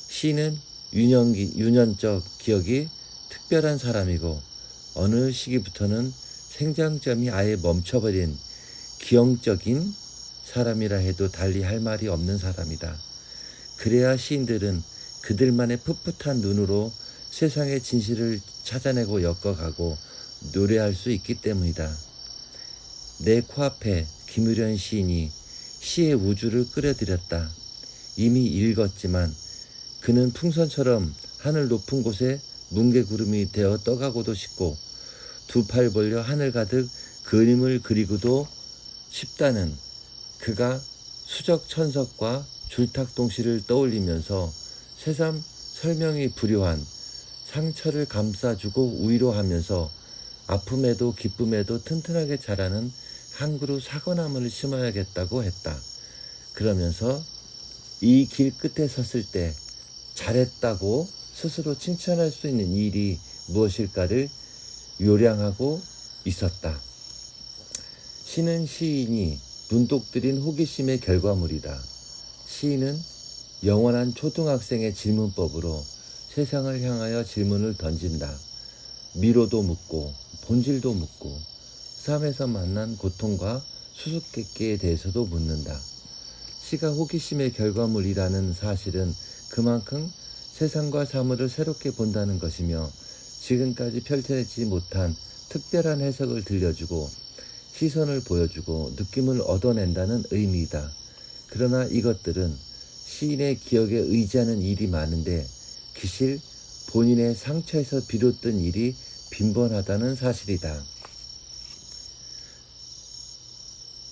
시인은 유년적 기억이 특별한 사람이고 어느 시기부터는 생장점이 아예 멈춰버린 기형적인 사람이라 해도 달리 할 말이 없는 사람이다. 그래야 시인들은 그들만의 풋풋한 눈으로 세상의 진실을 찾아내고 엮어가고 노래할 수 있기 때문이다. 내 코앞에 김의련 시인이 시의 우주를 끌어들였다. 이미 읽었지만 그는 풍선처럼 하늘 높은 곳에 뭉게구름이 되어 떠가고도 싶고 두 팔 벌려 하늘 가득 그림을 그리고도 싶다는 그가 수적천석과 줄탁동시를 떠올리면서 새삼 설명이 불효한 상처를 감싸주고 위로하면서 아픔에도 기쁨에도 튼튼하게 자라는 한 그루 사과나무를 심어야겠다고 했다. 그러면서 이 길 끝에 섰을 때 잘했다고 스스로 칭찬할 수 있는 일이 무엇일까를 요량하고 있었다. 시는 시인이 눈독 들인 호기심의 결과물이다. 시인은 영원한 초등학생의 질문법으로 세상을 향하여 질문을 던진다. 미로도 묻고 본질도 묻고 삶에서 만난 고통과 수수께끼에 대해서도 묻는다. 시가 호기심의 결과물이라는 사실은 그만큼 세상과 사물을 새롭게 본다는 것이며 지금까지 펼쳐내지 못한 특별한 해석을 들려주고 시선을 보여주고 느낌을 얻어낸다는 의미이다. 그러나 이것들은 시인의 기억에 의지하는 일이 많은데 기실 본인의 상처에서 비롯된 일이 빈번하다는 사실이다.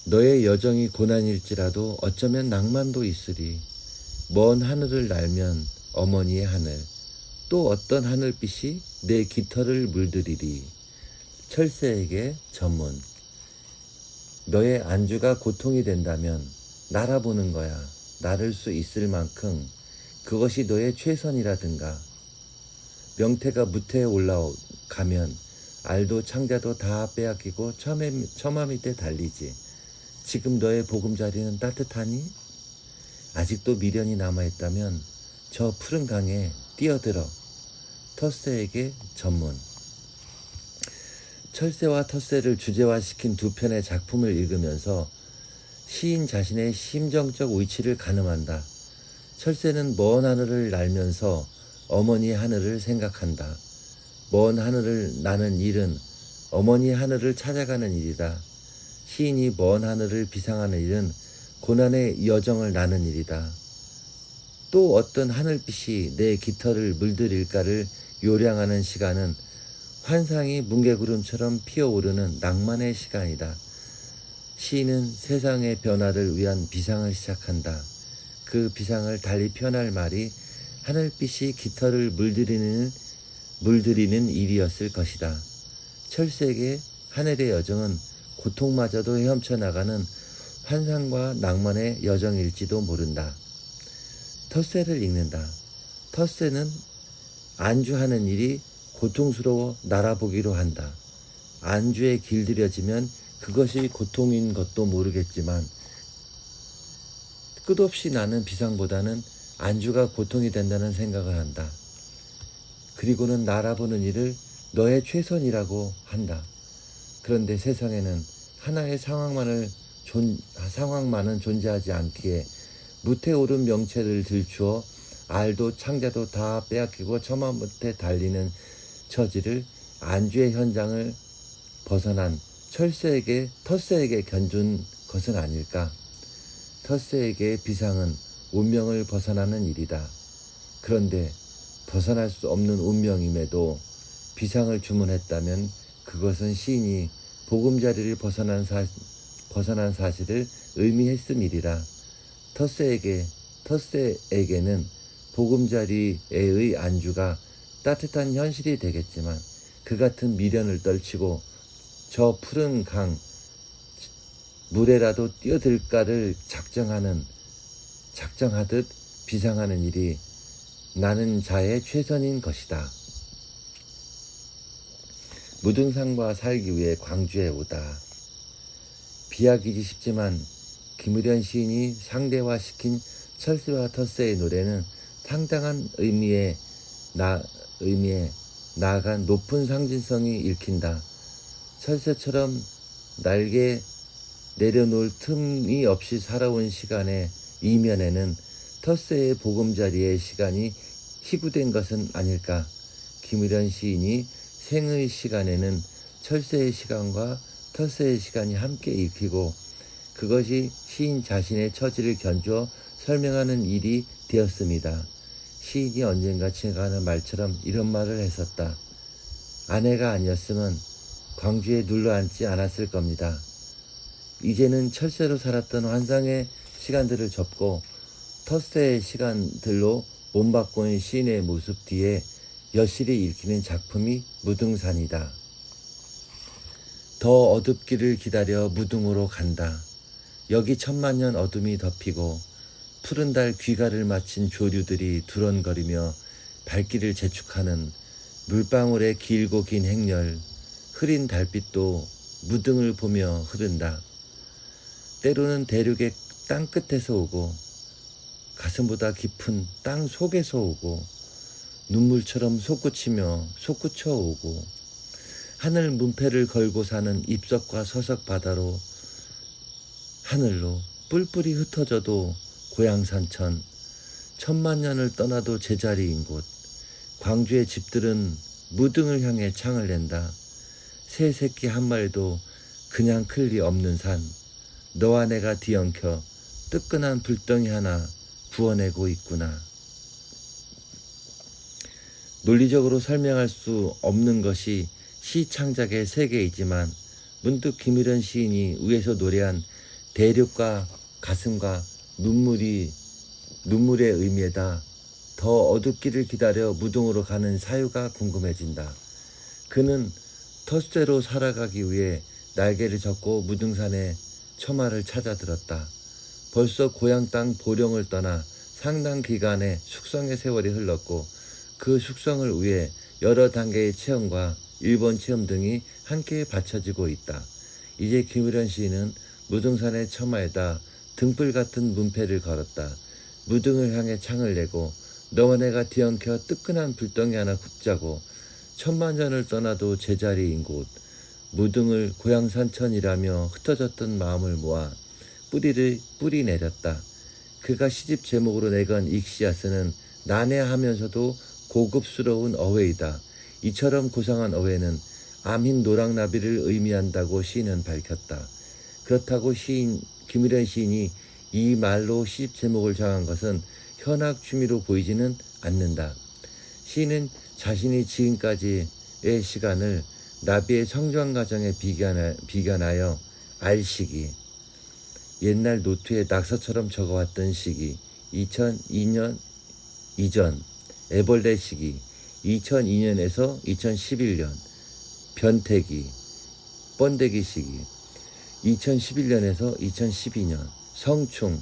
너의 여정이 고난일지라도 어쩌면 낭만도 있으리. 먼 하늘을 날면 어머니의 하늘, 또 어떤 하늘빛이 내 깃털을 물들이리. 철새에게 전문. 너의 안주가 고통이 된다면 날아보는 거야. 나를 수 있을 만큼 그것이 너의 최선이라든가. 명태가 무태에 올라가면 알도 창자도 다 빼앗기고 처마 밑에 달리지. 지금 너의 보금자리는 따뜻하니? 아직도 미련이 남아있다면 저 푸른 강에 뛰어들어. 텃새에게 전문. 철새와 텃새를 주제화시킨 두 편의 작품을 읽으면서 시인 자신의 심정적 위치를 가늠한다. 철새는 먼 하늘을 날면서 어머니 하늘을 생각한다. 먼 하늘을 나는 일은 어머니 하늘을 찾아가는 일이다. 시인이 먼 하늘을 비상하는 일은 고난의 여정을 나는 일이다. 또 어떤 하늘빛이 내 깃털을 물들일까를 요량하는 시간은 환상이 뭉게구름처럼 피어오르는 낭만의 시간이다. 시인은 세상의 변화를 위한 비상을 시작한다. 그 비상을 달리 표현할 말이 하늘빛이 깃털을 물들이는 일이었을 것이다. 철새에게 하늘의 여정은 고통마저도 헤엄쳐 나가는 환상과 낭만의 여정일지도 모른다. 텃새를 읽는다. 텃새는 안주하는 일이 고통스러워 날아보기로 한다. 안주에 길들여지면 그것이 고통인 것도 모르겠지만 끝없이 나는 비상보다는 안주가 고통이 된다는 생각을 한다. 그리고는 날아보는 일을 너의 최선이라고 한다. 그런데 세상에는 하나의 상황만은 존재하지 않기에 무태 오른 명체를 들추어 알도 창자도 다 빼앗기고 처마 밑에 달리는 처지를 안주의 현장을 벗어난 텃새에게 견준 것은 아닐까. 텃새에게 비상은 운명을 벗어나는 일이다. 그런데 벗어날 수 없는 운명임에도 비상을 주문했다면 그것은 시인이 보금자리를 벗어난 사실을 의미했음이리라. 텃새에게는 보금자리의 안주가 따뜻한 현실이 되겠지만 그 같은 미련을 떨치고 저 푸른 강 물에라도 뛰어들까를 작정하듯 비상하는 일이 나는 자의 최선인 것이다. 무등산과 살기 위해 광주에 오다. 비하기지 싶지만 김의련 시인이 상대화시킨 철새와 텃새의 노래는 상당한 의미에 나아간 높은 상징성이 읽힌다. 철새처럼 날개 내려놓을 틈이 없이 살아온 시간의 이면에는 텃새의 보금자리의 시간이 희구된 것은 아닐까. 김의련 시인이 생의 시간에는 철새의 시간과 텃새의 시간이 함께 읽히고 그것이 시인 자신의 처지를 견주어 설명하는 일이 되었습니다. 시인이 언젠가 제가 하는 말처럼 이런 말을 했었다. 아내가 아니었으면 광주에 눌러앉지 않았을 겁니다. 이제는 철새로 살았던 환상의 시간들을 접고 텃새의 시간들로 몸바꾼 시인의 모습 뒤에 여실히 읽히는 작품이 무등산이다. 더 어둡기를 기다려 무등으로 간다. 여기 천만년 어둠이 덮이고 푸른 달 귀가를 마친 조류들이 두런거리며 발길을 재촉하는 물방울의 길고 긴 행렬, 흐린 달빛도 무등을 보며 흐른다. 때로는 대륙의 땅 끝에서 오고 가슴보다 깊은 땅 속에서 오고 눈물처럼 솟구쳐 오고 하늘 문패를 걸고 사는 입석과 서석 바다로 하늘로 뿔뿔이 흩어져도 고향 산천 천만 년을 떠나도 제자리인 곳 광주의 집들은 무등을 향해 창을 낸다. 새 새끼 한 마리도 그냥 클 리 없는 산 너와 내가 뒤엉켜 뜨끈한 불덩이 하나 구워내고 있구나. 논리적으로 설명할 수 없는 것이 시 창작의 세계이지만 문득 김일현 시인이 위에서 노래한 대륙과 가슴과 눈물의 의미에다 더 어둡기를 기다려 무등으로 가는 사유가 궁금해진다. 그는 텃세로 살아가기 위해 날개를 접고 무등산의 처마를 찾아들었다. 벌써 고향 땅 보령을 떠나 상당 기간의 숙성의 세월이 흘렀고 그 숙성을 위해 여러 단계의 체험과 일본 체험 등이 함께 받쳐지고 있다. 이제 김일현 시인은 무등산의 처마에다 등불 같은 문패를 걸었다. 무등을 향해 창을 내고 너와 내가 뒤엉켜 뜨끈한 불덩이 하나 굽자고 천만년을 떠나도 제자리인 곳 무등을 고향 산천이라며 흩어졌던 마음을 모아 뿌리 내렸다. 그가 시집 제목으로 내건 익시아스는 난해하면서도 고급스러운 어회이다. 이처럼 고상한 어회는 암흰 노랑나비를 의미한다고 시인은 밝혔다. 그렇다고 김일현 시인이 이 말로 시집 제목을 정한 것은 현학 취미로 보이지는 않는다. 시인은 자신이 지금까지의 시간을 나비의 성장 과정에 비견하여 알시기, 옛날 노트에 낙서처럼 적어왔던 시기, 2002년 이전, 애벌레 시기, 2002년에서 2011년, 변태기, 번데기 시기, 2011년에서 2012년, 성충,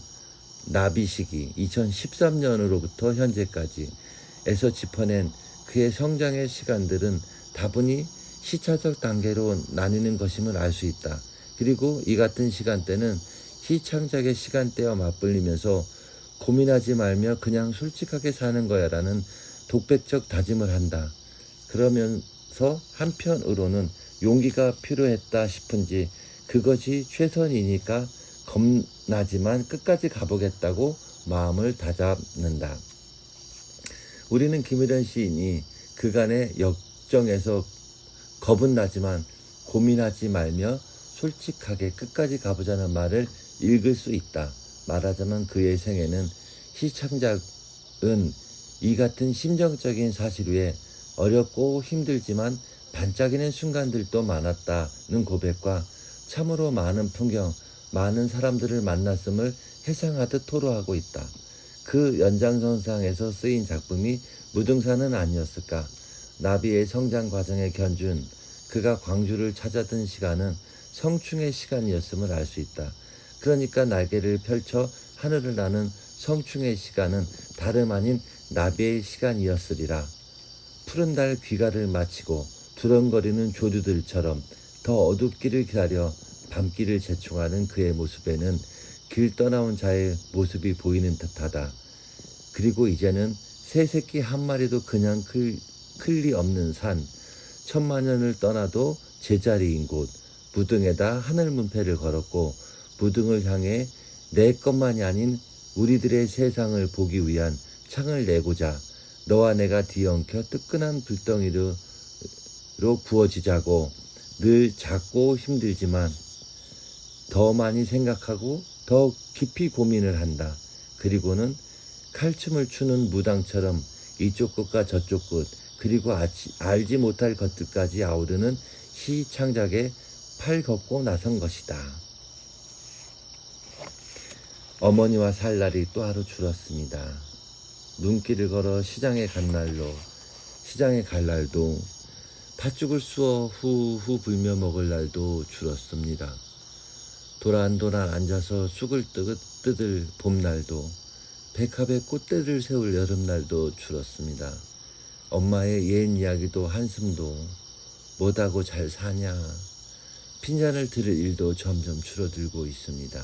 나비 시기, 2013년으로부터 현재까지에서 짚어낸 그의 성장의 시간들은 다분히 시차적 단계로 나뉘는 것임을 알 수 있다. 그리고 이 같은 시간대는 시창작의 시간대와 맞불리면서 고민하지 말며 그냥 솔직하게 사는 거야라는 독백적 다짐을 한다. 그러면서 한편으로는 용기가 필요했다 싶은지 그것이 최선이니까 겁나지만 끝까지 가보겠다고 마음을 다잡는다. 우리는 김일현 시인이 그간의 역정에서 겁은 나지만 고민하지 말며 솔직하게 끝까지 가보자는 말을 읽을 수 있다. 말하자면 그의 생애는 시창작은 이 같은 심정적인 사실 위에 어렵고 힘들지만 반짝이는 순간들도 많았다는 고백과 참으로 많은 풍경, 많은 사람들을 만났음을 해상하듯 토로하고 있다. 그 연장선상에서 쓰인 작품이 무등산은 아니었을까? 나비의 성장 과정에 견준 그가 광주를 찾아든 시간은 성충의 시간이었음을 알 수 있다. 그러니까 날개를 펼쳐 하늘을 나는 성충의 시간은 다름 아닌 나비의 시간이었으리라. 푸른 달 귀가를 마치고 두렁거리는 조류들처럼 더 어둡기를 기다려 밤길을 재촉하는 그의 모습에는 길 떠나온 자의 모습이 보이는 듯하다. 그리고 이제는 새 새끼 한 마리도 그냥 클 리 없는 산, 천만년을 떠나도 제자리인 곳, 무등에다 하늘 문패를 걸었고 무등을 향해 내 것만이 아닌 우리들의 세상을 보기 위한 창을 내고자 너와 내가 뒤엉켜 뜨끈한 불덩이로 구워지자고 늘 작고 힘들지만 더 많이 생각하고 더 깊이 고민을 한다. 그리고는 칼춤을 추는 무당처럼 이쪽 끝과 저쪽 끝 그리고 알지 못할 것들까지 아우르는 시 창작에 팔 걷고 나선 것이다. 어머니와 살 날이 또 하루 줄었습니다. 눈길을 걸어 시장에 갈 날도 팥죽을 쑤어 후후 불며 먹을 날도 줄었습니다. 도란도란 앉아서 쑥을 뜯을 봄날도 백합에 꽃대를 세울 여름날도 줄었습니다. 엄마의 옛 이야기도 한숨도 뭐다고 잘 사냐 핀잔을 들을 일도 점점 줄어들고 있습니다.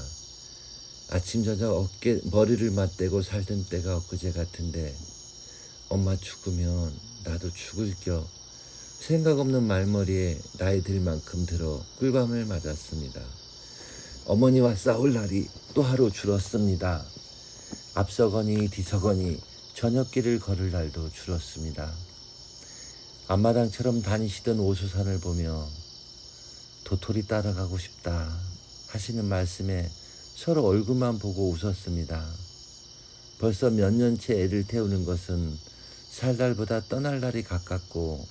아침 저녁 머리를 맞대고 살던 때가 엊그제 같은데 엄마 죽으면 나도 죽을 겨 생각 없는 말머리에 나이 들 만큼 들어 꿀밤을 맞았습니다. 어머니와 싸울 날이 또 하루 줄었습니다. 앞서거니 뒤서거니 저녁길을 걸을 날도 줄었습니다. 앞마당처럼 다니시던 오수산을 보며 도토리 따라가고 싶다 하시는 말씀에 서로 얼굴만 보고 웃었습니다. 벌써 몇 년째 애를 태우는 것은 살 날보다 떠날 날이 가깝고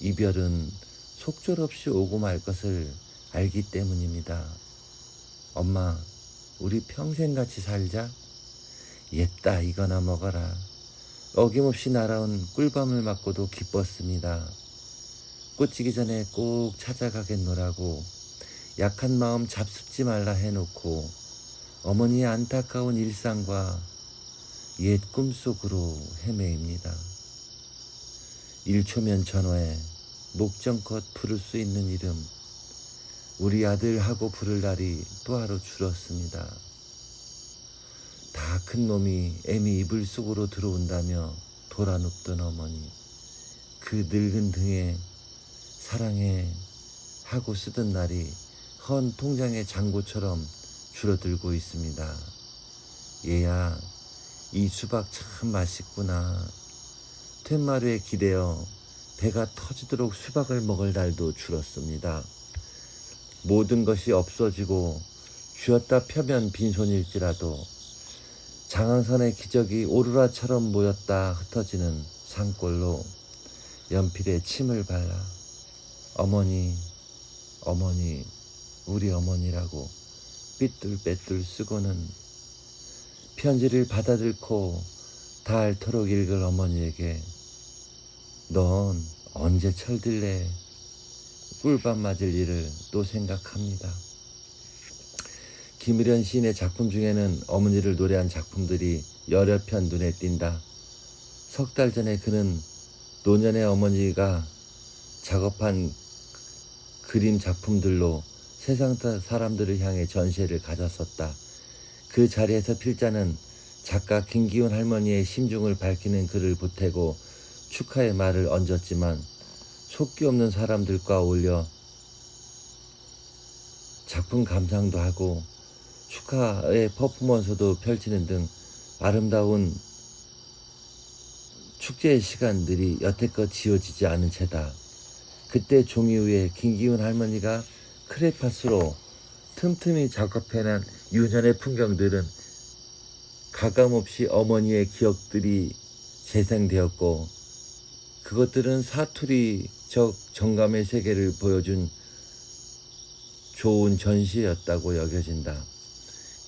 이별은 속절없이 오고 말 것을 알기 때문입니다. 엄마, 우리 평생 같이 살자. 옛다 이거나 먹어라. 어김없이 날아온 꿀밤을 맞고도 기뻤습니다. 꽂히기 전에 꼭 찾아가겠노라고 약한 마음 잡숫지 말라 해놓고 어머니의 안타까운 일상과 옛 꿈속으로 헤매입니다. 1초면 전화에 목전껏 부를 수 있는 이름, 우리 아들 하고 부를 날이 또 하루 줄었습니다. 다 큰 놈이 애미 이불 속으로 들어온다며 돌아눕던 어머니, 그 늙은 등에 사랑해 하고 쓰던 날이 헌 통장의 잔고처럼 줄어들고 있습니다. 얘야, 이 수박 참 맛있구나. 퇴마루에 기대어 배가 터지도록 수박을 먹을 날도 줄었습니다. 모든 것이 없어지고 쥐었다 펴면 빈손일지라도 장항선의 기적이 오로라처럼 모였다 흩어지는 산골로 연필에 침을 발라 어머니, 어머니, 우리 어머니라고 삐뚤빼뚤 쓰고는 편지를 받아들고 닳도록 읽을 어머니에게 넌 언제 철들래? 꿀밤 맞을 일을 또 생각합니다. 김일현 시인의 작품 중에는 어머니를 노래한 작품들이 여러 편 눈에 띈다. 석 달 전에 그는 노년의 어머니가 작업한 그림 작품들로 세상 사람들을 향해 전시회를 가졌었다. 그 자리에서 필자는 작가 김기훈 할머니의 심중을 밝히는 글을 보태고 축하의 말을 얹었지만 속기 없는 사람들과 어울려 작품 감상도 하고 축하의 퍼포먼스도 펼치는 등 아름다운 축제의 시간들이 여태껏 지어지지 않은 채다. 그때 종이 위에 김기훈 할머니가 크레파스로 틈틈이 작업해낸 유년의 풍경들은 가감없이 어머니의 기억들이 재생되었고 그것들은 사투리적 정감의 세계를 보여준 좋은 전시였다고 여겨진다.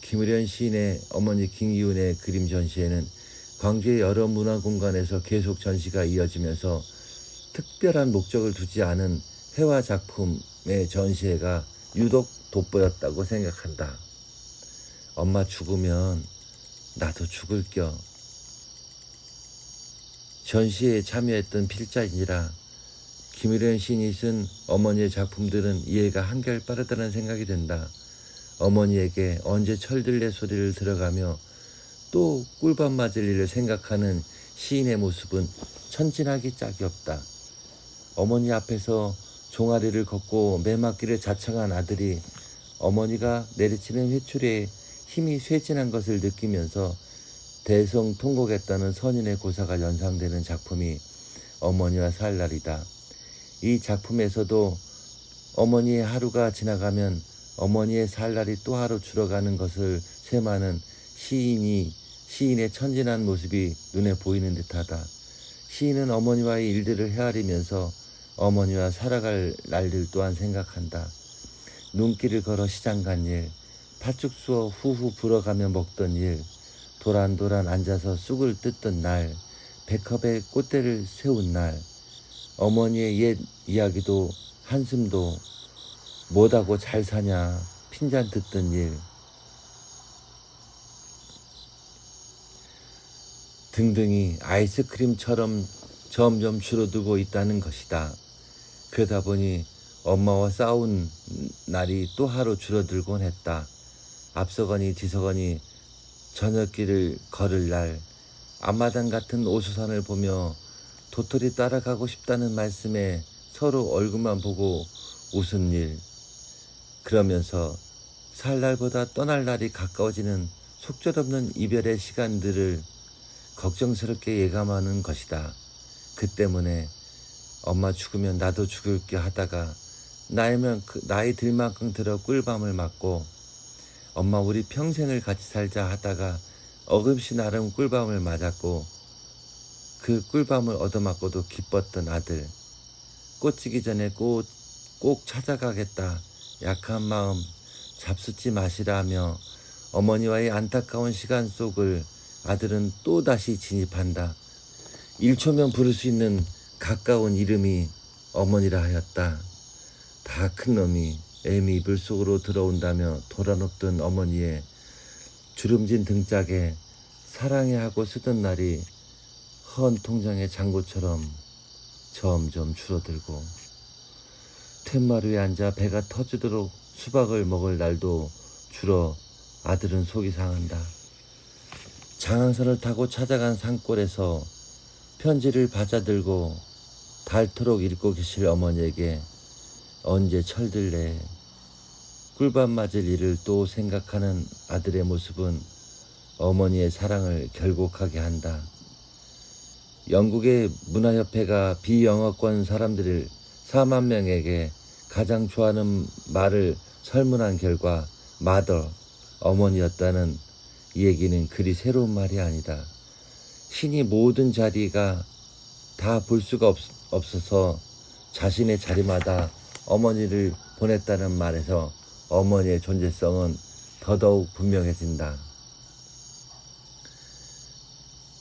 김일현 시인의 어머니 김기훈의 그림 전시회는 광주의 여러 문화공간에서 계속 전시가 이어지면서 특별한 목적을 두지 않은 회화 작품의 전시회가 유독 돋보였다고 생각한다. 엄마 죽으면 나도 죽을겨. 전시회에 참여했던 필자이라 김일현 시인이 쓴 어머니의 작품들은 이해가 한결 빠르다는 생각이 든다. 어머니에게 언제 철들래 소리를 들어가며 또 꿀밤 맞을 일을 생각하는 시인의 모습은 천진하기 짝이 없다. 어머니 앞에서 종아리를 걷고 매맞기를 자청한 아들이 어머니가 내리치는 회초리에 힘이 쇠진한 것을 느끼면서 대성통곡했다는 선인의 고사가 연상되는 작품이 어머니와 살 날이다. 이 작품에서도 어머니의 하루가 지나가면 어머니의 살 날이 또 하루 줄어가는 것을 셈하는 시인의 천진한 모습이 눈에 보이는 듯하다. 시인은 어머니와의 일들을 헤아리면서 어머니와 살아갈 날들 또한 생각한다. 눈길을 걸어 시장 간 일, 팥죽 쑤어 후후 불어가며 먹던 일, 도란도란 앉아서 쑥을 뜯던 날, 백합에 꽃대를 세운 날, 어머니의 옛 이야기도 한숨도 뭐다고 잘 사냐 핀잔 듣던 일 등등이 아이스크림처럼 점점 줄어들고 있다는 것이다. 그러다 보니 엄마와 싸운 날이 또 하루 줄어들곤 했다. 앞서거니 뒤서거니 저녁길을 걸을 날, 앞마당 같은 오수산을 보며 도토리 따라가고 싶다는 말씀에 서로 얼굴만 보고 웃은 일, 그러면서 살 날보다 떠날 날이 가까워지는 속절없는 이별의 시간들을 걱정스럽게 예감하는 것이다. 그 때문에 엄마 죽으면 나도 죽을게 하다가 나이 들 만큼 들어 꿀밤을 맞고 엄마 우리 평생을 같이 살자 하다가 어금씨 나름 꿀밤을 맞았고 그 꿀밤을 얻어맞고도 기뻤던 아들. 꽃지기 전에 꼭 찾아가겠다. 약한 마음 잡숫지 마시라며 어머니와의 안타까운 시간 속을 아들은 또다시 진입한다. 1초면 부를 수 있는 가까운 이름이 어머니라 하였다. 다 큰 놈이 애미 물속으로 들어온다며 돌아눕던 어머니의 주름진 등짝에 사랑해 하고 쓰던 날이 헌 통장의 잔고처럼 점점 줄어들고 툇마루에 앉아 배가 터지도록 수박을 먹을 날도 줄어 아들은 속이 상한다. 장항선을 타고 찾아간 산골에서 편지를 받아들고 닳도록 읽고 계실 어머니에게 언제 철들래. 꿀밤 맞을 일을 또 생각하는 아들의 모습은 어머니의 사랑을 결곡하게 한다. 영국의 문화협회가 비영어권 사람들을 4만 명에게 가장 좋아하는 말을 설문한 결과 mother, 어머니였다는 이 얘기는 그리 새로운 말이 아니다. 신이 모든 자리가 다 볼 수가 없어서 자신의 자리마다 어머니를 보냈다는 말에서 어머니의 존재성은 더더욱 분명해진다.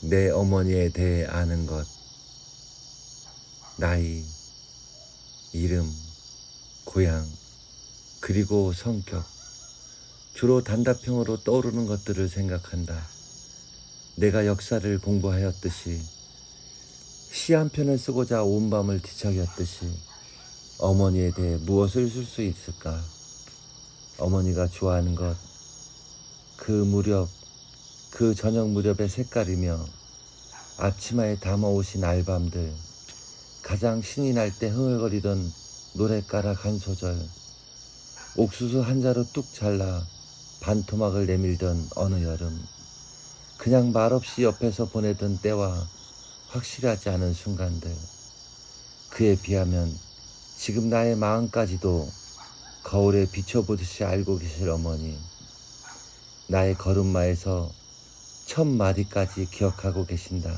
내 어머니에 대해 아는 것, 나이, 이름, 고향, 그리고 성격, 주로 단답형으로 떠오르는 것들을 생각한다. 내가 역사를 공부하였듯이 시 한 편을 쓰고자 온 밤을 뒤척였듯이 어머니에 대해 무엇을 쓸 수 있을까? 어머니가 좋아하는 것, 그 저녁 무렵의 색깔이며 앞치마에 담아오신 알밤들, 가장 신이 날 때 흥얼거리던 노랫가락 한 소절, 옥수수 한 자루 뚝 잘라 반토막을 내밀던 어느 여름, 그냥 말없이 옆에서 보내던 때와 확실하지 않은 순간들, 그에 비하면 지금 나의 마음까지도 거울에 비춰보듯이 알고 계실 어머니, 나의 걸음마에서 첫 마디까지 기억하고 계신다.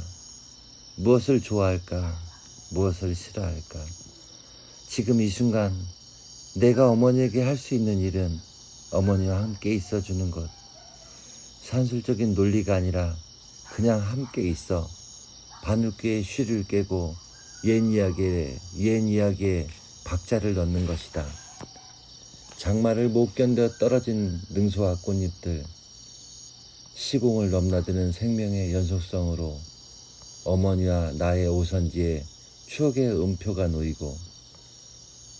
무엇을 좋아할까? 무엇을 싫어할까? 지금 이 순간 내가 어머니에게 할 수 있는 일은 어머니와 함께 있어주는 것. 산술적인 논리가 아니라 그냥 함께 있어 바늘귀에 쉬를 깨고 옛 이야기에 박자를 넣는 것이다. 장마를 못 견뎌 떨어진 능소와 꽃잎들, 시공을 넘나드는 생명의 연속성으로 어머니와 나의 오선지에 추억의 음표가 놓이고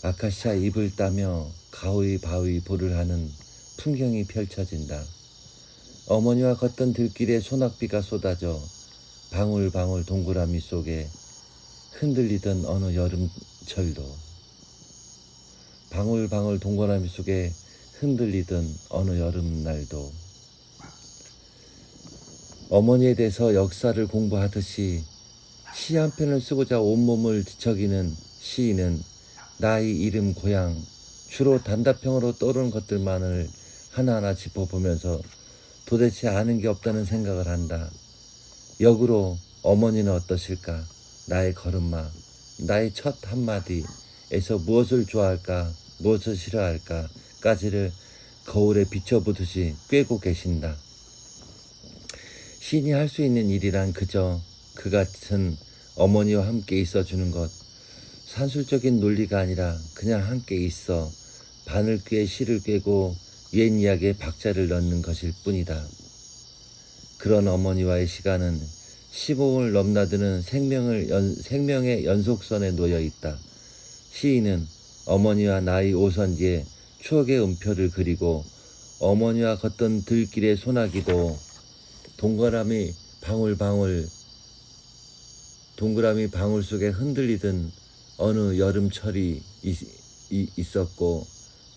아카시아 잎을 따며 가위바위 보를 하는 풍경이 펼쳐진다. 어머니와 걷던 들길에 소낙비가 쏟아져 방울방울 동그라미 속에 흔들리던 어느 여름철도, 방울방울 동그라미 속에 흔들리던 어느 여름날도, 어머니에 대해서 역사를 공부하듯이 시 한 편을 쓰고자 온몸을 뒤척이는 시인은 나이, 이름, 고향, 주로 단답형으로 떠오르는 것들만을 하나하나 짚어보면서 도대체 아는 게 없다는 생각을 한다. 역으로 어머니는 어떠실까? 나의 걸음마, 나의 첫 한마디에서 무엇을 좋아할까, 무엇을 싫어할까 까지를 거울에 비춰보듯이 꿰고 계신다. 시인이 할 수 있는 일이란 그저 그 같은 어머니와 함께 있어주는 것, 산술적인 논리가 아니라 그냥 함께 있어 바늘귀에 실을 꿰고 옛 이야기에 박자를 넣는 것일 뿐이다. 그런 어머니와의 시간은 시공을 넘나드는 생명의 연속선에 놓여 있다. 시인은 어머니와 나의 오선지에 추억의 음표를 그리고 어머니와 걷던 들길의 소나기도 동그라미 방울 속에 흔들리던 어느 여름철이 있었고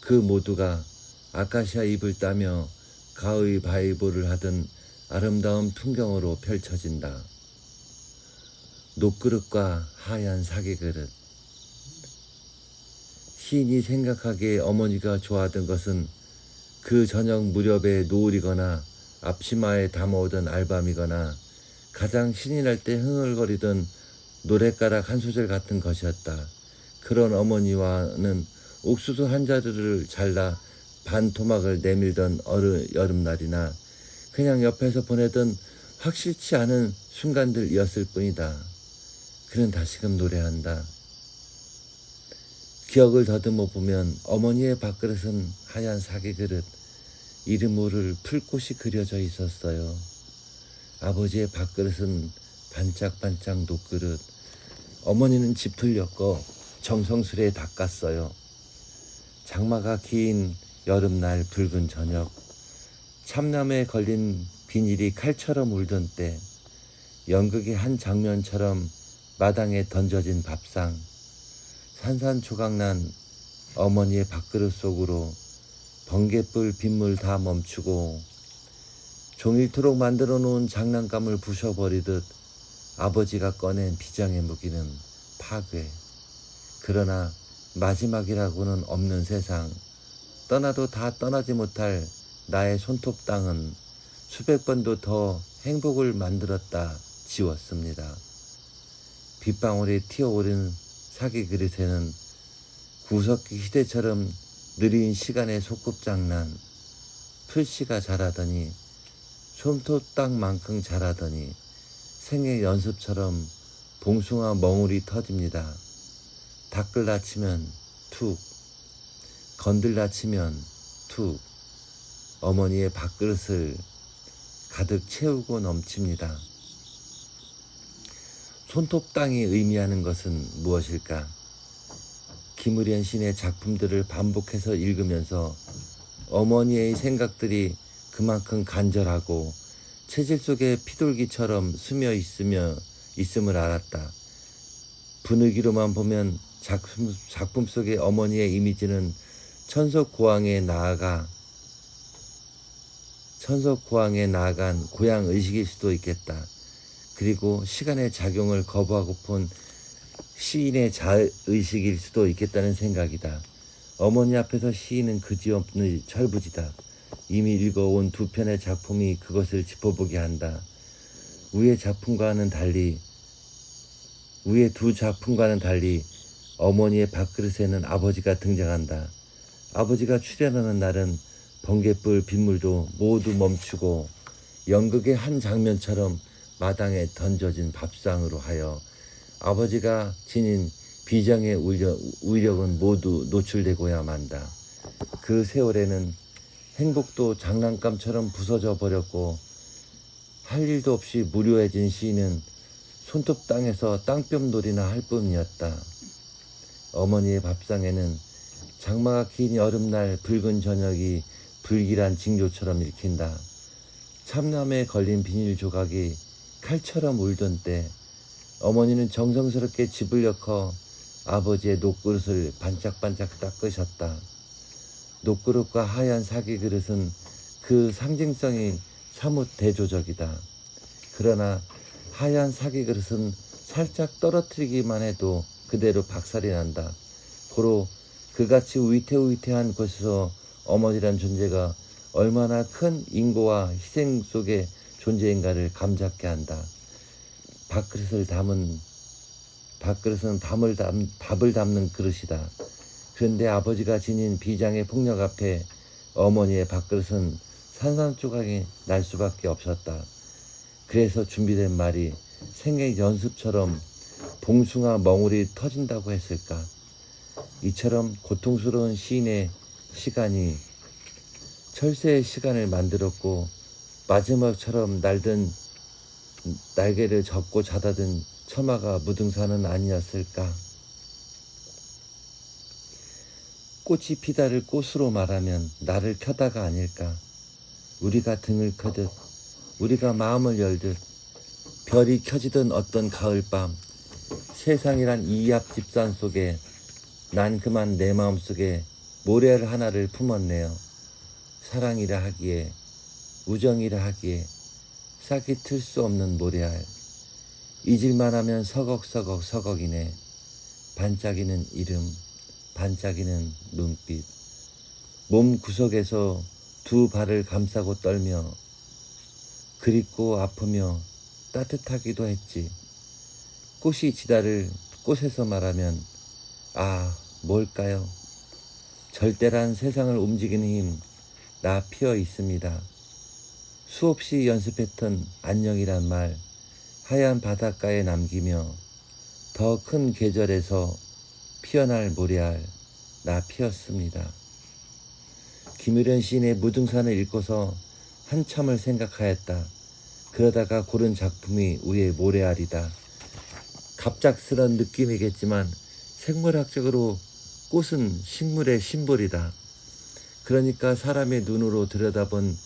그 모두가 아카시아 잎을 따며 가위바위보를 하던 아름다운 풍경으로 펼쳐진다. 녹그릇과 하얀 사계그릇. 시인이 생각하기에 어머니가 좋아하던 것은 그 저녁 무렵에 노을이거나 앞치마에 담아오던 알밤이거나 가장 신이 날 때 흥얼거리던 노랫가락 한 소절 같은 것이었다. 그런 어머니와는 옥수수 한 자루를 잘라 반 토막을 내밀던 여름날이나 그냥 옆에서 보내던 확실치 않은 순간들이었을 뿐이다. 그는 다시금 노래한다. 기억을 더듬어 보면 어머니의 밥그릇은 하얀 사기그릇, 이름 모를 풀꽃이 그려져 있었어요. 아버지의 밥그릇은 반짝반짝 녹그릇. 어머니는 짚을 엮어 정성스레 닦았어요. 장마가 긴 여름날 붉은 저녁, 참나무에 걸린 비닐이 칼처럼 울던 때, 연극의 한 장면처럼 마당에 던져진 밥상, 산산조각난 어머니의 밥그릇 속으로 번갯불 빗물 다 멈추고 종일토록 만들어 놓은 장난감을 부셔버리듯 아버지가 꺼낸 비장의 무기는 파괴. 그러나 마지막이라고는 없는 세상, 떠나도 다 떠나지 못할 나의 손톱 땅은 수백 번도 더 행복을 만들었다 지웠습니다. 빗방울이 튀어오른 사기 그릇에는 구석기 시대처럼 느린 시간의 소꿉장난, 풀씨가 자라더니 손톱 땅만큼 자라더니 생애 연습처럼 봉숭아 멍울이 터집니다. 닦을라 치면 툭, 건들라 치면 툭, 어머니의 밥그릇을 가득 채우고 넘칩니다. 손톱 땅이 의미하는 것은 무엇일까? 김의련 시인의 작품들을 반복해서 읽으면서 어머니의 생각들이 그만큼 간절하고 체질 속에 피돌기처럼 스며 있음을 알았다. 분위기로만 보면 작품 속의 어머니의 이미지는 천석고항에 나아간 고향 의식일 수도 있겠다. 그리고 시간의 작용을 거부하고픈 시인의 자의식일 수도 있겠다는 생각이다. 어머니 앞에서 시인은 그지없는 철부지다. 이미 읽어온 두 편의 작품이 그것을 짚어보게 한다. 위의 두 작품과는 달리 어머니의 밥그릇에는 아버지가 등장한다. 아버지가 출연하는 날은 번갯불 빗물도 모두 멈추고 연극의 한 장면처럼 마당에 던져진 밥상으로 하여 아버지가 지닌 비장의 위력은 모두 노출되고야 만다. 그 세월에는 행복도 장난감처럼 부서져 버렸고 할 일도 없이 무료해진 시인은 손톱 땅에서 땅뼘놀이나 할 뿐이었다. 어머니의 밥상에는 장마가 긴 여름날 붉은 저녁이 불길한 징조처럼 읽힌다. 참나무에 걸린 비닐 조각이 칼처럼 울던 때 어머니는 정성스럽게 집을 엮어 아버지의 녹그릇을 반짝반짝 닦으셨다. 녹그릇과 하얀 사기 그릇은 그 상징성이 사뭇 대조적이다. 그러나 하얀 사기 그릇은 살짝 떨어뜨리기만 해도 그대로 박살이 난다. 고로 그같이 위태위태한 곳에서 어머니란 존재가 얼마나 큰 인고와 희생 속의 존재인가를 감잡게 한다. 밥그릇은 밥을 담는 그릇이다. 그런데 아버지가 지닌 비장의 폭력 앞에 어머니의 밥그릇은 산산조각이 날 수밖에 없었다. 그래서 준비된 말이 생애 연습처럼 봉숭아 멍울이 터진다고 했을까? 이처럼 고통스러운 시인의 시간이 철새의 시간을 만들었고 마지막처럼 날개를 접고 자다든 처마가 무등산은 아니었을까? 꽃이 피다를 꽃으로 말하면 나를 켜다가 아닐까? 우리가 등을 켜듯 우리가 마음을 열듯 별이 켜지던 어떤 가을밤, 세상이란 이 앞집산 속에 난 그만 내 마음속에 모래알 하나를 품었네요. 사랑이라 하기에 우정이라 하기에 싹이 틀 수 없는 모래알. 잊을만 하면 서걱이네. 반짝이는 이름, 반짝이는 눈빛. 몸 구석에서 두 발을 감싸고 떨며 그립고 아프며 따뜻하기도 했지. 꽃이 지다를 꽃에서 말하면 뭘까요? 절대란 세상을 움직이는 힘, 나 피어 있습니다. 수없이 연습했던 안녕이란 말, 하얀 바닷가에 남기며 더 큰 계절에서 피어날 모래알, 나 피었습니다. 김유련 시인의 무등산을 읽고서 한참을 생각하였다. 그러다가 고른 작품이 위의 모래알이다. 갑작스런 느낌이겠지만 생물학적으로 꽃은 식물의 심볼이다. 그러니까 사람의 눈으로 들여다본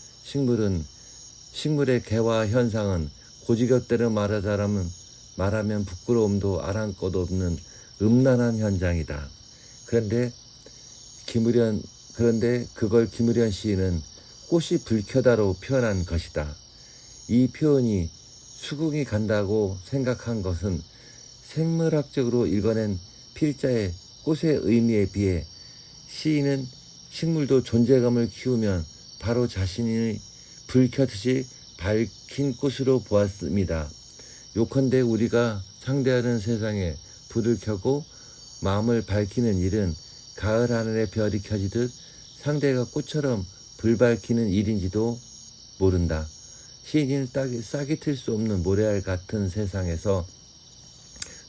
식물의 개화 현상은 고지격대로 말하면 부끄러움도 아랑곳 없는 음란한 현장이다. 그런데 그걸 김유련 시인은 꽃이 불켜다로 표현한 것이다. 이 표현이 수긍이 간다고 생각한 것은 생물학적으로 읽어낸 필자의 꽃의 의미에 비해 시인은 식물도 존재감을 키우면 바로 자신이 불켜듯이 밝힌 꽃으로 보았습니다. 요컨대 우리가 상대하는 세상에 불을 켜고 마음을 밝히는 일은 가을 하늘에 별이 켜지듯 상대가 꽃처럼 불 밝히는 일인지도 모른다. 시인이 싹이 틀 수 없는 모래알 같은 세상에서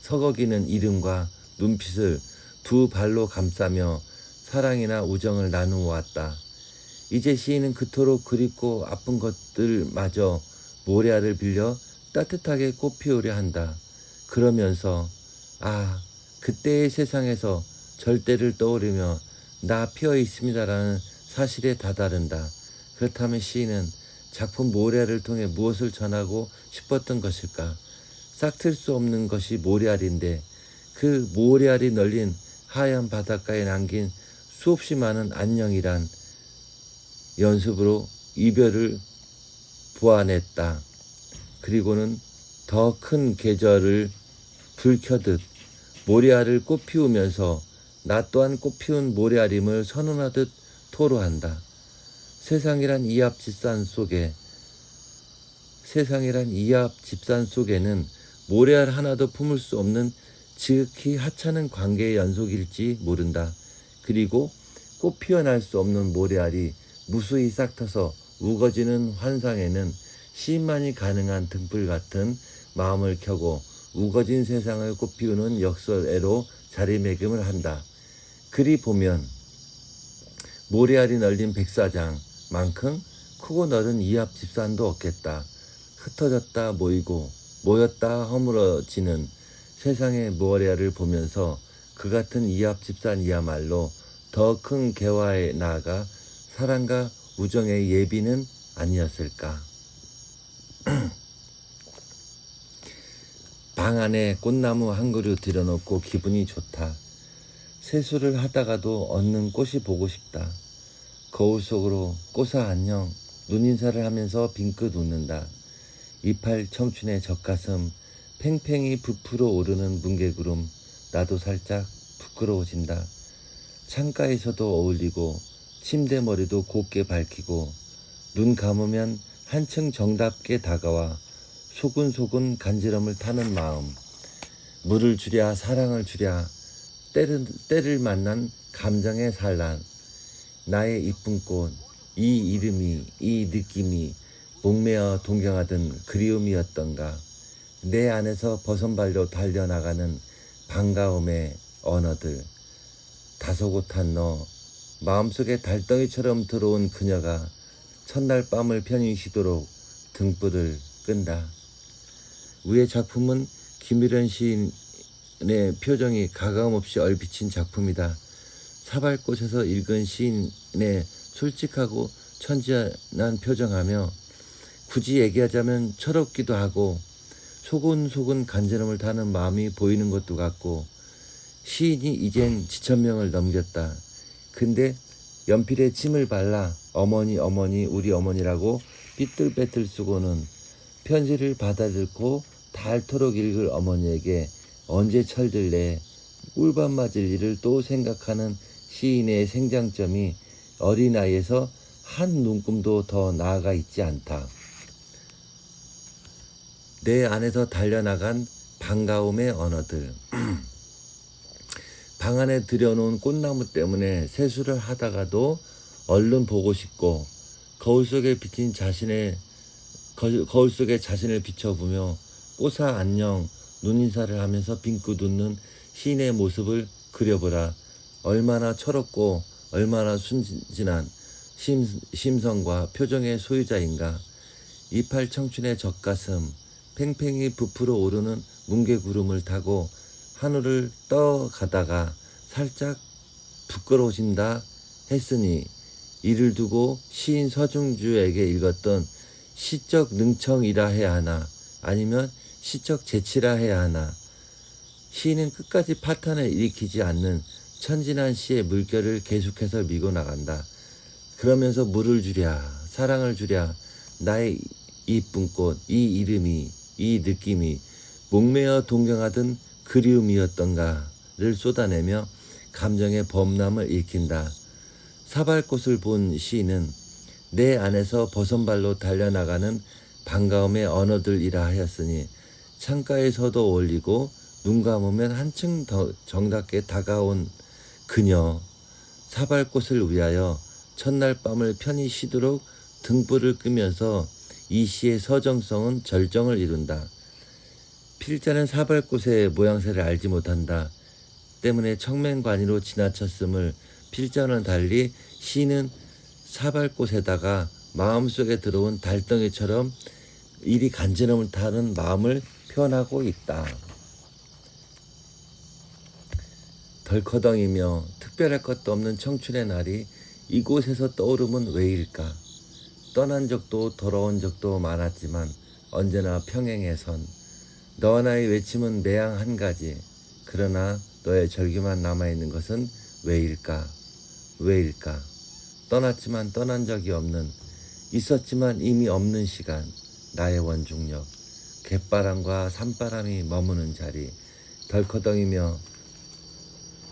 서거기는 이름과 눈빛을 두 발로 감싸며 사랑이나 우정을 나누어 왔다. 이제 시인은 그토록 그립고 아픈 것들마저 모래알을 빌려 따뜻하게 꽃피우려 한다. 그러면서 그때의 세상에서 절대를 떠오르며 나 피어 있습니다라는 사실에 다다른다. 그렇다면 시인은 작품 모래알을 통해 무엇을 전하고 싶었던 것일까? 싹틀 수 없는 것이 모래알인데 그 모래알이 널린 하얀 바닷가에 남긴 수없이 많은 안녕이란 연습으로 이별을 보아냈다. 그리고는 더 큰 계절을 불켜듯 모래알을 꽃피우면서 나 또한 꽃피운 모래알임을 선언하듯 토로한다. 세상이란 이합 집산 속에는 모래알 하나도 품을 수 없는 지극히 하찮은 관계의 연속일지 모른다. 그리고 꽃 피어날 수 없는 모래알이 무수히 싹터서 우거지는 환상에는 시인만이 가능한 등불 같은 마음을 켜고 우거진 세상을 꽃피우는 역설애로 자리매김을 한다. 그리 보면 모래알이 널린 백사장만큼 크고 넓은 이합 집산도 없겠다. 흩어졌다 모이고 모였다 허물어지는 세상의 모래알을 보면서 그 같은 이합 집산이야말로 더 큰 개화에 나아가 사랑과 우정의 예비는 아니었을까. 방 안에 꽃나무 한 그루 들여놓고 기분이 좋다. 세수를 하다가도 얻는 꽃이 보고 싶다. 거울 속으로 꽃아 안녕 눈인사를 하면서 빙긋 웃는다. 이팔 청춘의 젖가슴 팽팽히 부풀어 오르는 뭉게구름 나도 살짝 부끄러워진다. 창가에서도 어울리고 침대 머리도 곱게 밝히고 눈 감으면 한층 정답게 다가와 소근소근 간지럼을 타는 마음. 물을 주랴 사랑을 주랴 때를 만난 감정의 산란. 나의 이쁜 꽃, 이 이름이 이 느낌이 목매어 동경하던 그리움이었던가. 내 안에서 버선발로 달려나가는 반가움의 언어들. 다소곳한 너, 마음속에 달덩이처럼 들어온 그녀가 첫날 밤을 편히 쉬도록 등불을 끈다. 위의 작품은 김유련 시인의 표정이 가감없이 얼비친 작품이다. 사발꽃에서 읽은 시인의 솔직하고 천진한 표정하며 굳이 얘기하자면 철없기도 하고 소근소근 간지럼을 타는 마음이 보이는 것도 같고 시인이 이젠 지천명을 넘겼다. 근데 연필에 침을 발라 어머니 우리 어머니라고 삐뚤빼뚤 쓰고는 편지를 받아들고 닳도록 읽을 어머니에게 언제 철들래 꿀밤 맞을 일을 또 생각하는 시인의 생장점이 어린아이에서 한 눈금도 더 나아가 있지 않다. 내 안에서 달려나간 반가움의 언어들. 방 안에 들여놓은 꽃나무 때문에 세수를 하다가도 얼른 보고 싶고 거울 속에 자신을 비춰보며 꽃아 안녕 눈인사를 하면서 빙긋 웃는 시인의 모습을 그려보라. 얼마나 철없고 얼마나 순진한 심성과 표정의 소유자인가. 이팔 청춘의 젖가슴 팽팽히 부풀어 오르는 뭉게구름을 타고 하늘을 떠가다가 살짝 부끄러워진다 했으니 이를 두고 시인 서중주에게 읽었던 시적 능청이라 해야 하나 아니면 시적 재치라 해야 하나. 시인은 끝까지 파탄을 일으키지 않는 천진한 시의 물결을 계속해서 밀고 나간다. 그러면서 물을 주랴 사랑을 주랴 나의 이쁜 꽃 이 이름이 이 느낌이 목매어 동경하던 그리움이었던가를 쏟아내며 감정의 범람을 일으킨다. 사발꽃을 본 시인은 내 안에서 버선발로 달려나가는 반가움의 언어들이라 하였으니 창가에서도 어울리고 눈 감으면 한층 더 정답게 다가온 그녀 사발꽃을 위하여 첫날 밤을 편히 쉬도록 등불을 끄면서 이 시의 서정성은 절정을 이룬다. 필자는 사발꽃의 모양새를 알지 못한다 때문에 청맹관이로 지나쳤음을 필자와는 달리 시인은 사발꽃에다가 마음속에 들어온 달덩이처럼 이리 간지럼을 타는 마음을 표현하고 있다. 덜커덩이며 특별할 것도 없는 청춘의 날이 이곳에서 떠오르면 왜일까. 떠난 적도 돌아온 적도 많았지만 언제나 평행의 선. 너와 나의 외침은 매양 한 가지. 그러나 너의 절규만 남아있는 것은 왜일까? 왜일까? 떠났지만 떠난 적이 없는, 있었지만 이미 없는 시간. 나의 원중력. 갯바람과 산바람이 머무는 자리. 덜커덩이며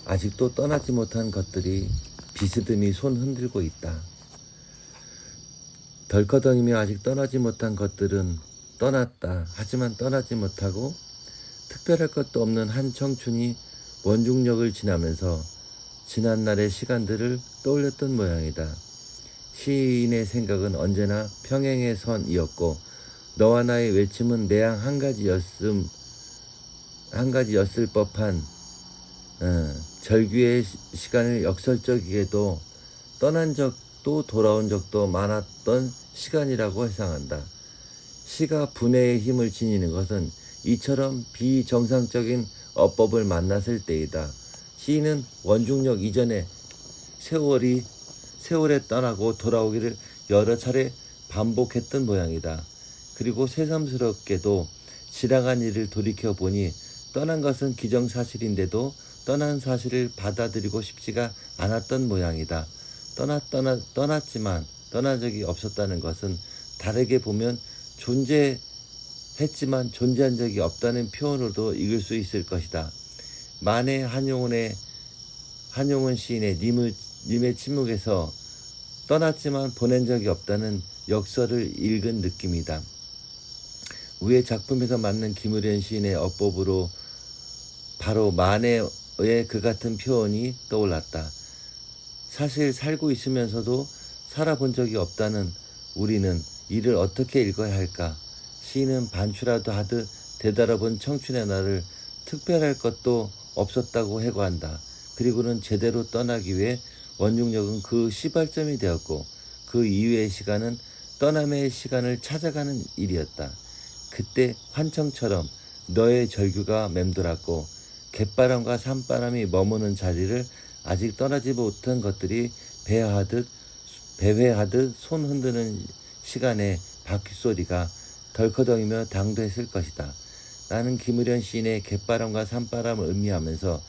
아직도 떠나지 못한 것들이 비스듬히 손 흔들고 있다. 덜커덩이며 아직 떠나지 못한 것들은 떠났다. 하지만 떠나지 못하고 특별할 것도 없는 한 청춘이 원중력을 지나면서 지난날의 시간들을 떠올렸던 모양이다. 시인의 생각은 언제나 평행의 선이었고 너와 나의 외침은 매양 한 가지였을 법한 절규의 시간을 역설적이게도 떠난 적도 돌아온 적도 많았던 시간이라고 해상한다. 시가 분해의 힘을 지니는 것은 이처럼 비정상적인 어법을 만났을 때이다. 시인은 원중력 이전에 세월에 떠나고 돌아오기를 여러 차례 반복했던 모양이다. 그리고 새삼스럽게도 지나간 일을 돌이켜보니 떠난 것은 기정사실인데도 떠난 사실을 받아들이고 싶지가 않았던 모양이다. 떠났지만 떠난 적이 없었다는 것은 다르게 보면 존재했지만 존재한 적이 없다는 표현으로도 읽을 수 있을 것이다. 만해 한용운 시인의 님의 침묵에서 떠났지만 보낸 적이 없다는 역설을 읽은 느낌이다. 위의 작품에서 맞는 김의련 시인의 어법으로 바로 만해의 그 같은 표현이 떠올랐다. 사실 살고 있으면서도 살아본 적이 없다는 우리는 이를 어떻게 읽어야 할까? 시인은 반추라도 하듯 되돌아본 청춘의 날을 특별할 것도 없었다고 해고한다. 그리고는 제대로 떠나기 위해 원중력은 그 시발점이 되었고 그 이후의 시간은 떠남의 시간을 찾아가는 일이었다. 그때 환청처럼 너의 절규가 맴돌았고 갯바람과 산바람이 머무는 자리를 아직 떠나지 못한 것들이 배회하듯 손 흔드는 시간의 바퀴소리가 덜커덩이며 당도했을 것이다. 나는 김의련 시인의 갯바람과 산바람을 음미하면서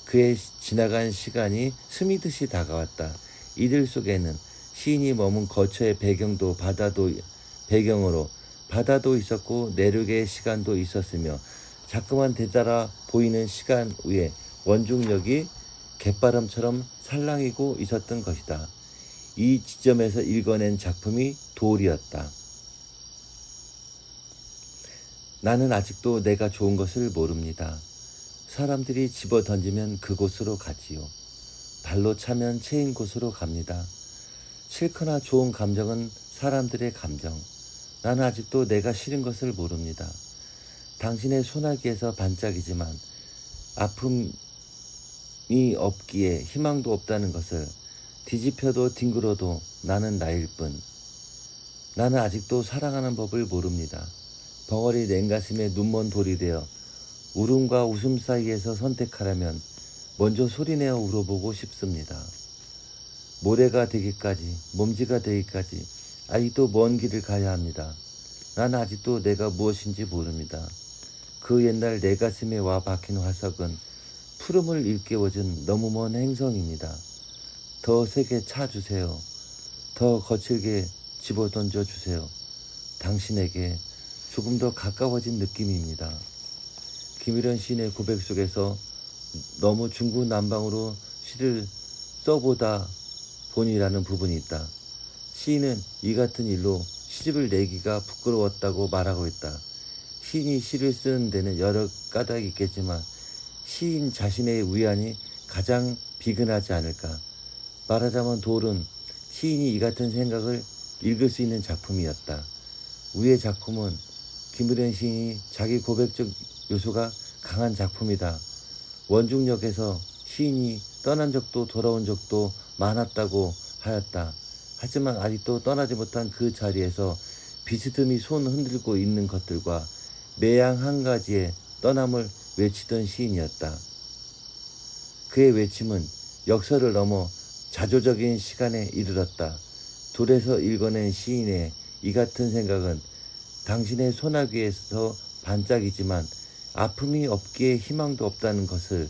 그의 지나간 시간이 스미듯이 다가왔다. 이들 속에는 시인이 머문 거처의 배경으로 바다도 있었고 내륙의 시간도 있었으며 자꾸만 되돌아 보이는 시간 위에 원중력이 갯바람처럼 살랑이고 있었던 것이다. 이 지점에서 읽어낸 작품이 돌이었다. 나는 아직도 내가 좋은 것을 모릅니다. 사람들이 집어 던지면 그곳으로 가지요. 발로 차면 채인 곳으로 갑니다. 싫거나 좋은 감정은 사람들의 감정. 나는 아직도 내가 싫은 것을 모릅니다. 당신의 소나기에서 반짝이지만 아픔이 없기에 희망도 없다는 것을 뒤집혀도 뒹굴어도 나는 나일 뿐. 나는 아직도 사랑하는 법을 모릅니다. 벙어리 냉가슴에 눈먼 돌이 되어 울음과 웃음 사이에서 선택하라면 먼저 소리내어 울어보고 싶습니다. 모래가 되기까지, 먼지가 되기까지 아직도 먼 길을 가야 합니다. 나는 아직도 내가 무엇인지 모릅니다. 그 옛날 내 가슴에 와 박힌 화석은 푸름을 일깨워준 너무 먼 행성입니다. 더 세게 차주세요. 더 거칠게 집어던져 주세요. 당신에게 조금 더 가까워진 느낌입니다. 김일현 시인의 고백 속에서 너무 중구난방으로 시를 써보다 보니라는 부분이 있다. 시인은 이 같은 일로 시집을 내기가 부끄러웠다고 말하고 있다. 시인이 시를 쓰는 데는 여러 까닭이 있겠지만 시인 자신의 위안이 가장 비근하지 않을까. 말하자면 돌은 시인이 이 같은 생각을 읽을 수 있는 작품이었다. 위의 작품은 김일현 시인이 자기 고백적 요소가 강한 작품이다. 원중역에서 시인이 떠난 적도 돌아온 적도 많았다고 하였다. 하지만 아직도 떠나지 못한 그 자리에서 비스듬히 손 흔들고 있는 것들과 매양 한 가지의 떠남을 외치던 시인이었다. 그의 외침은 역사를 넘어 자조적인 시간에 이르렀다. 돌에서 읽어낸 시인의 이 같은 생각은 당신의 소나기에서 반짝이지만 아픔이 없기에 희망도 없다는 것을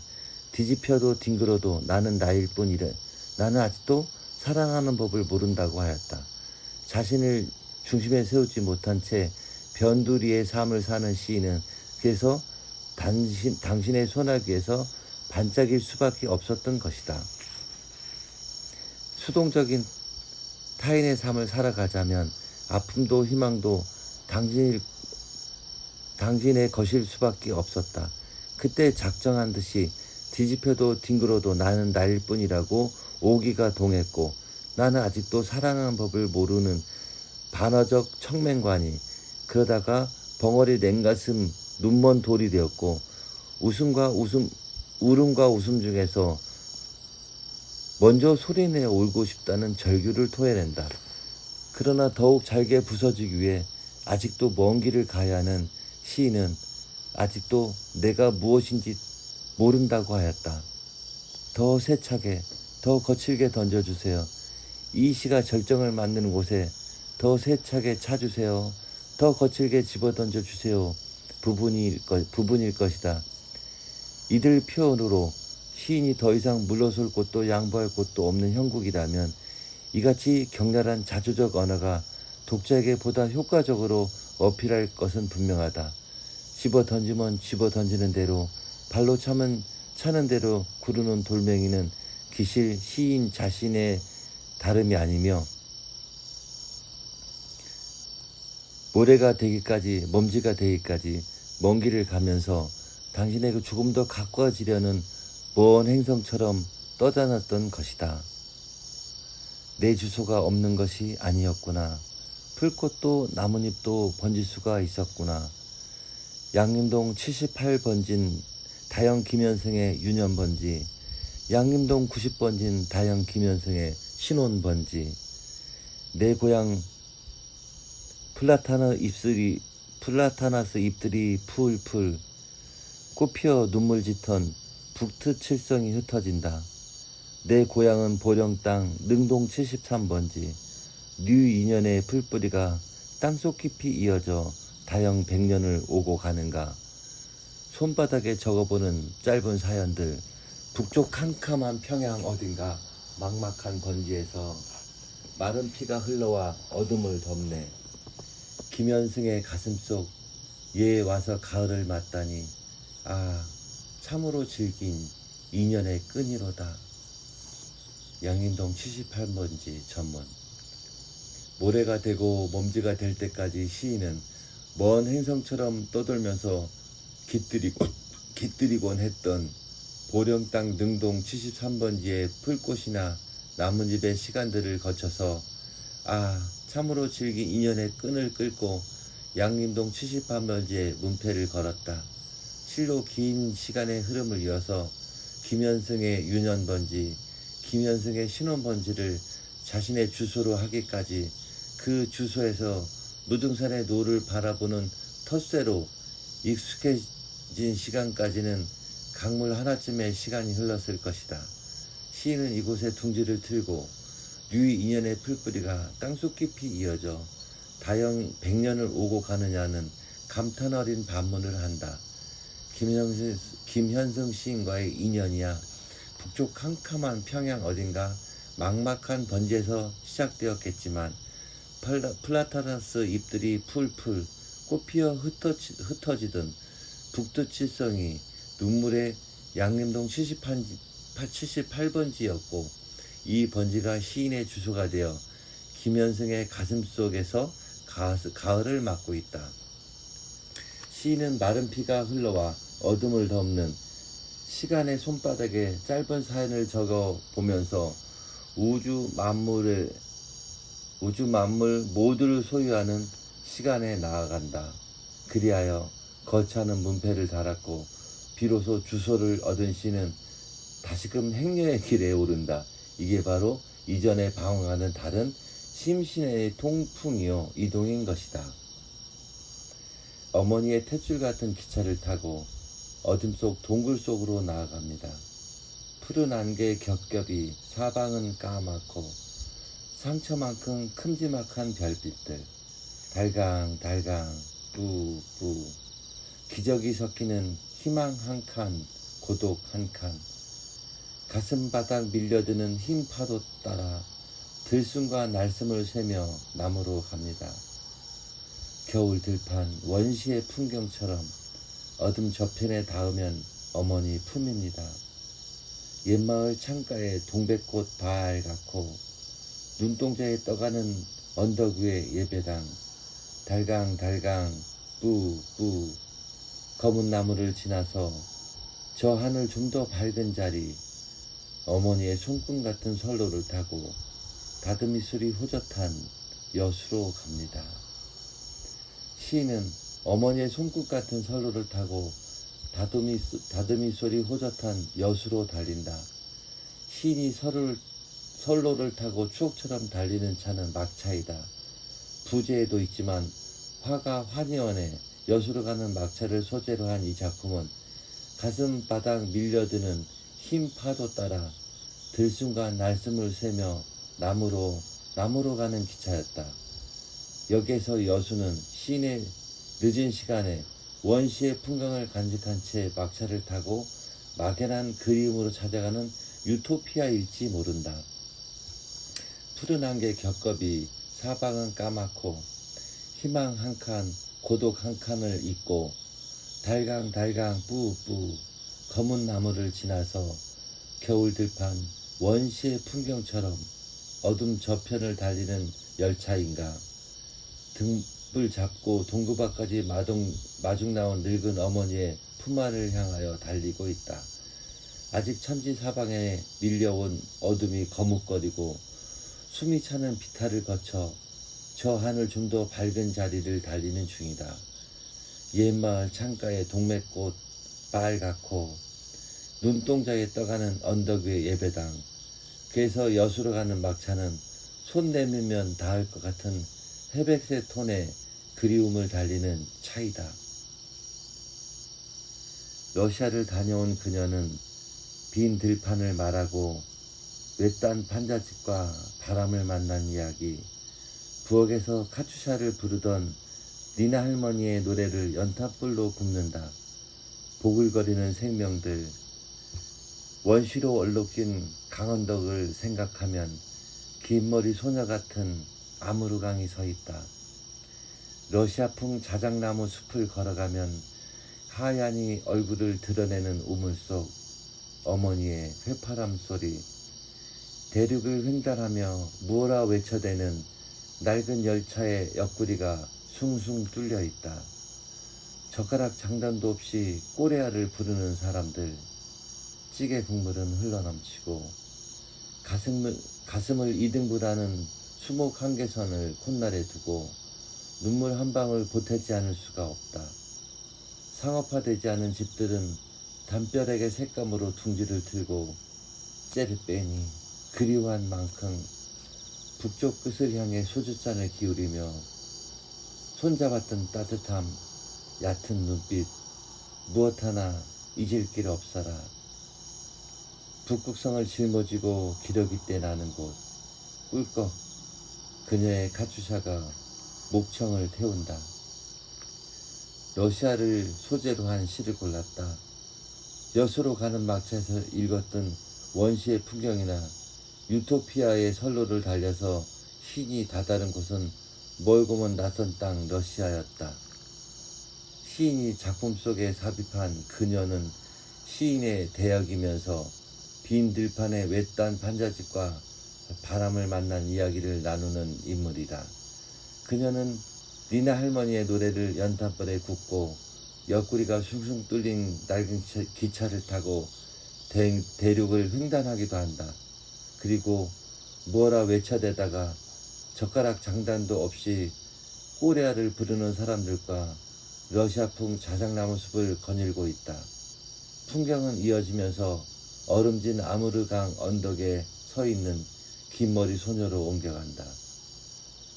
뒤집혀도 뒹굴어도 나는 나일 뿐이래. 나는 아직도 사랑하는 법을 모른다고 하였다. 자신을 중심에 세우지 못한 채 변두리의 삶을 사는 시인은 그래서 당신의 소나기에서 반짝일 수밖에 없었던 것이다. 수동적인 타인의 삶을 살아가자면 아픔도 희망도 당신의 것일 수밖에 없었다. 그때 작정한 듯이 뒤집혀도 뒹굴어도 나는 나일 뿐이라고 오기가 동했고 나는 아직도 사랑하는 법을 모르는 반어적 청맹관이 그러다가 벙어리 냉가슴 눈먼 돌이 되었고 울음과 웃음 중에서 먼저 소리내어 울고 싶다는 절규를 토해낸다. 그러나 더욱 잘게 부서지기 위해 아직도 먼 길을 가야 하는 시인은 아직도 내가 무엇인지 모른다고 하였다. 더 세차게, 더 거칠게 던져주세요. 이 시가 절정을 맞는 곳에 더 세차게 차주세요. 더 거칠게 집어던져 주세요. 부분일 것이다. 이들 표현으로 시인이 더 이상 물러설 곳도 양보할 곳도 없는 형국이라면 이같이 격렬한 자조적 언어가 독자에게 보다 효과적으로 어필할 것은 분명하다. 집어 던지면 집어 던지는 대로 발로 차면 차는 대로 구르는 돌멩이는 기실 시인 자신의 다름이 아니며 모래가 되기까지 먼지가 되기까지 먼 길을 가면서 당신에게 조금 더 가까워지려는 먼 행성처럼 떠다녔던 것이다. 내 주소가 없는 것이 아니었구나. 풀꽃도 나뭇잎도 번질 수가 있었구나. 양림동 78번진 다영 김현승의 유년번지, 양림동 90번진 다영 김현승의 신혼번지, 내 고향 플라타나스 잎들이 풀풀 꽃피어 눈물 짙은 북트 칠성이 흩어진다. 내 고향은 보령 땅 능동 73번지, 류인연의 풀뿌리가 땅속 깊이 이어져 다영 100년을 오고 가는가. 손바닥에 적어보는 짧은 사연들, 북쪽 캄캄한 평양 어딘가 막막한 번지에서 마른 피가 흘러와 어둠을 덮네. 김현승의 가슴속 얘 와서 가을을 맞다니 아 참으로 즐긴 인연의 끈이로다. 양림동 78번지 전문. 모래가 되고 먼지가 될 때까지 시인은 먼 행성처럼 떠돌면서 깃들이곤 했던 보령 땅 능동 73번지의 풀꽃이나 나뭇잎의 시간들을 거쳐서 참으로 질긴 인연의 끈을 끌고 양림동 78번지의 문패를 걸었다. 실로 긴 시간의 흐름을 이어서 김현승의 유년번지, 김현승의 신혼번지를 자신의 주소로 하기까지 그 주소에서 무등산의 노를 바라보는 텃새로 익숙해진 시간까지는 강물 하나쯤의 시간이 흘렀을 것이다. 시인은 이곳에 둥지를 틀고 유의 인연의 풀뿌리가 땅속 깊이 이어져 다영 100년을 오고 가느냐는 감탄 어린 반문을 한다. 김현승 시인과의 인연이야 북쪽 캄캄한 평양 어딘가 막막한 번지에서 시작되었겠지만 플라타나스 잎들이 풀풀 꽃피어 흩어지던 북두칠성이 눈물의 양림동 78번지였고 이 번지가 시인의 주소가 되어 김현승의 가슴속에서 가을을 맞고 있다. 시인은 마른 피가 흘러와 어둠을 덮는 시간의 손바닥에 짧은 사연을 적어 보면서 우주 만물 모두를 소유하는 시간에 나아간다. 그리하여 거처하는 문패를 달았고 비로소 주소를 얻은 시는 다시금 행여의 길에 오른다. 이게 바로 이전에 방황하는 다른 심신의 통풍이요 이동인 것이다. 어머니의 탯줄 같은 기차를 타고 어둠 속 동굴 속으로 나아갑니다. 푸른 안개 겹겹이 사방은 까맣고 상처만큼 큼지막한 별빛들 달강달강 뿌뿌 기적이 섞이는 희망 한 칸 고독 한 칸 가슴바닥 밀려드는 흰 파도 따라 들숨과 날숨을 새며 남으로 갑니다. 겨울 들판 원시의 풍경처럼 어둠 저편에 닿으면 어머니 품입니다. 옛마을 창가에 동백꽃 발갛고 눈동자에 떠가는 언덕 위의 예배당 달강달강 뿌뿌 검은 나무를 지나서 저 하늘 좀 더 밝은 자리 어머니의 손금 같은 선로를 타고 다듬이 소리 호젓한 여수로 갑니다. 시인은 어머니의 손끝 같은 선로를 타고 다듬이 소리 호젓한 여수로 달린다. 시인이 선로를 타고 추억처럼 달리는 차는 막차이다. 부제에도 있지만 화가 환희원에 여수로 가는 막차를 소재로 한 이 작품은 가슴바닥 밀려드는 흰 파도 따라 들숨과 날숨을 새며 남으로 가는 기차였다. 여기에서 여수는 시인의 늦은 시간에 원시의 풍경을 간직한 채 막차를 타고 막연한 그리움으로 찾아가는 유토피아일지 모른다. 푸른 안개 겹겹이 사방은 까맣고 희망 한 칸 고독 한 칸을 잇고 달강달강 뿌뿌 검은 나무를 지나서 겨울 들판 원시의 풍경처럼 어둠 저편을 달리는 열차인가. 등불 잡고 동구바까지 마중 나온 늙은 어머니의 품안을 향하여 달리고 있다. 아직 천지사방에 밀려온 어둠이 거뭇거리고 숨이 차는 비탈을 거쳐 저 하늘 좀 더 밝은 자리를 달리는 중이다. 옛마을 창가에 동맥꽃 빨갛고 눈동자에 떠가는 언덕 위의 예배당 그래서 여수로 가는 막차는 손 내밀면 닿을 것 같은 회백색 톤의 그리움을 달리는 차이다. 러시아를 다녀온 그녀는 빈 들판을 말하고 외딴 판잣집과 바람을 만난 이야기, 부엌에서 카투샤를 부르던 니나 할머니의 노래를 연탄불로 굽는다. 보글거리는 생명들, 원시로 얼룩진 강언덕을 생각하면 긴 머리 소녀 같은 아무르강이 서 있다. 러시아풍 자작나무 숲을 걸어가면 하얀이 얼굴을 드러내는 우물 속 어머니의 휘파람 소리, 대륙을 횡단하며 무어라 외쳐대는 낡은 열차의 옆구리가 숭숭 뚫려 있다. 젓가락 장단도 없이 꼬레아를 부르는 사람들, 찌개 국물은 흘러넘치고 가슴을 2등분하는 수목 한계선을 콧날에 두고 눈물 한 방울 보태지 않을 수가 없다. 상업화되지 않은 집들은 담벼락의 색감으로 둥지를 틀고 째를 빼니 그리워한 만큼 북쪽 끝을 향해 소주잔을 기울이며 손잡았던 따뜻함, 얕은 눈빛, 무엇 하나 잊을 길 없어라. 북극성을 짊어지고 기러기 때 나는 곳, 꿀꺽 그녀의 카투샤가 목청을 태운다. 러시아를 소재로 한 시를 골랐다. 여수로 가는 막차에서 읽었던 원시의 풍경이나 유토피아의 선로를 달려서 시인이 다다른 곳은 멀고 먼 낯선 땅 러시아였다. 시인이 작품 속에 삽입한 그녀는 시인의 대역이면서 빈 들판의 외딴 반자집과 바람을 만난 이야기를 나누는 인물이다. 그녀는 리나 할머니의 노래를 연탄불에 굽고 옆구리가 숭숭 뚫린 낡은 기차를 타고 대륙을 횡단하기도 한다. 그리고 뭐라 외쳐대다가 젓가락 장단도 없이 꼬레아를 부르는 사람들과 러시아풍 자작나무 숲을 거닐고 있다. 풍경은 이어지면서 얼음진 아무르강 언덕에 서 있는 긴 머리 소녀로 옮겨간다.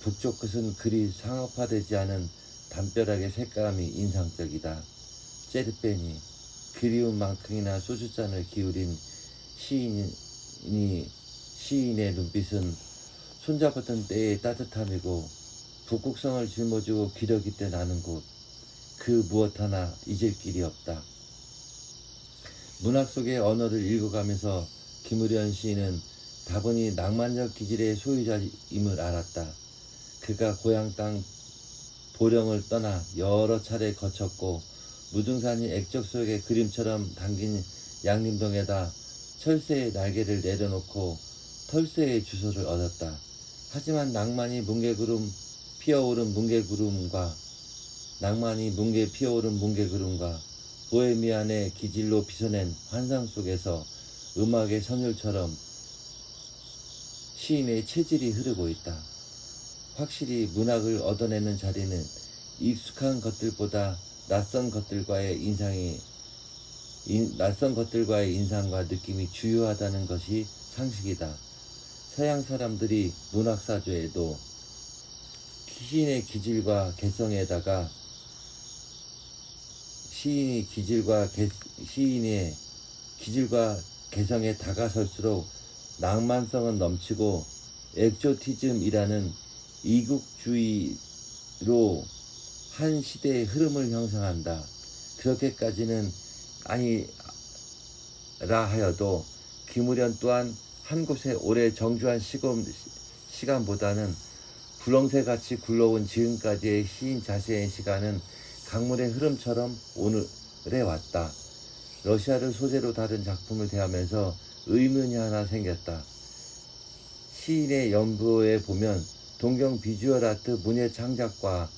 북쪽 끝은 그리 상업화되지 않은 담벼락의 색감이 인상적이다. 째르빼니 그리운 만큼이나 소주잔을 기울인 시인의 눈빛은 손잡았던 때의 따뜻함이고 북극성을 짊어지고 기러기 때 나는 곳, 그 무엇 하나 잊을 길이 없다. 문학 속의 언어를 읽어가면서 김우련 시인은 다분히 낭만적 기질의 소유자임을 알았다. 그가 고향 땅 보령을 떠나 여러 차례 거쳤고 무등산이 액적 속의 그림처럼 담긴 양림동에다 철새의 날개를 내려놓고 털새의 주소를 얻었다. 하지만 낭만이 뭉게 피어오른 뭉게구름과 보헤미안의 기질로 빚어낸 환상 속에서 음악의 선율처럼 시인의 체질이 흐르고 있다. 확실히 문학을 얻어내는 자리는 익숙한 것들보다 낯선 것들과의 인상과 느낌이 주요하다는 것이 상식이다. 서양 사람들이 문학사조에도 시인의 기질과 개성에다가 시인의 기질과 개성에 다가설수록 낭만성은 넘치고 엑조티즘이라는 이국주의로 한 시대의 흐름을 형성한다. 그렇게까지는 아니라 하여도 김우련 또한 한 곳에 오래 정주한 시간보다는 불렁새같이 굴러온 지금까지의 시인 자신의 시간은 강물의 흐름처럼 오늘에 왔다. 러시아를 소재로 다룬 작품을 대하면서 의문이 하나 생겼다. 시인의 연부에 보면 동경 비주얼 아트 문예 창작과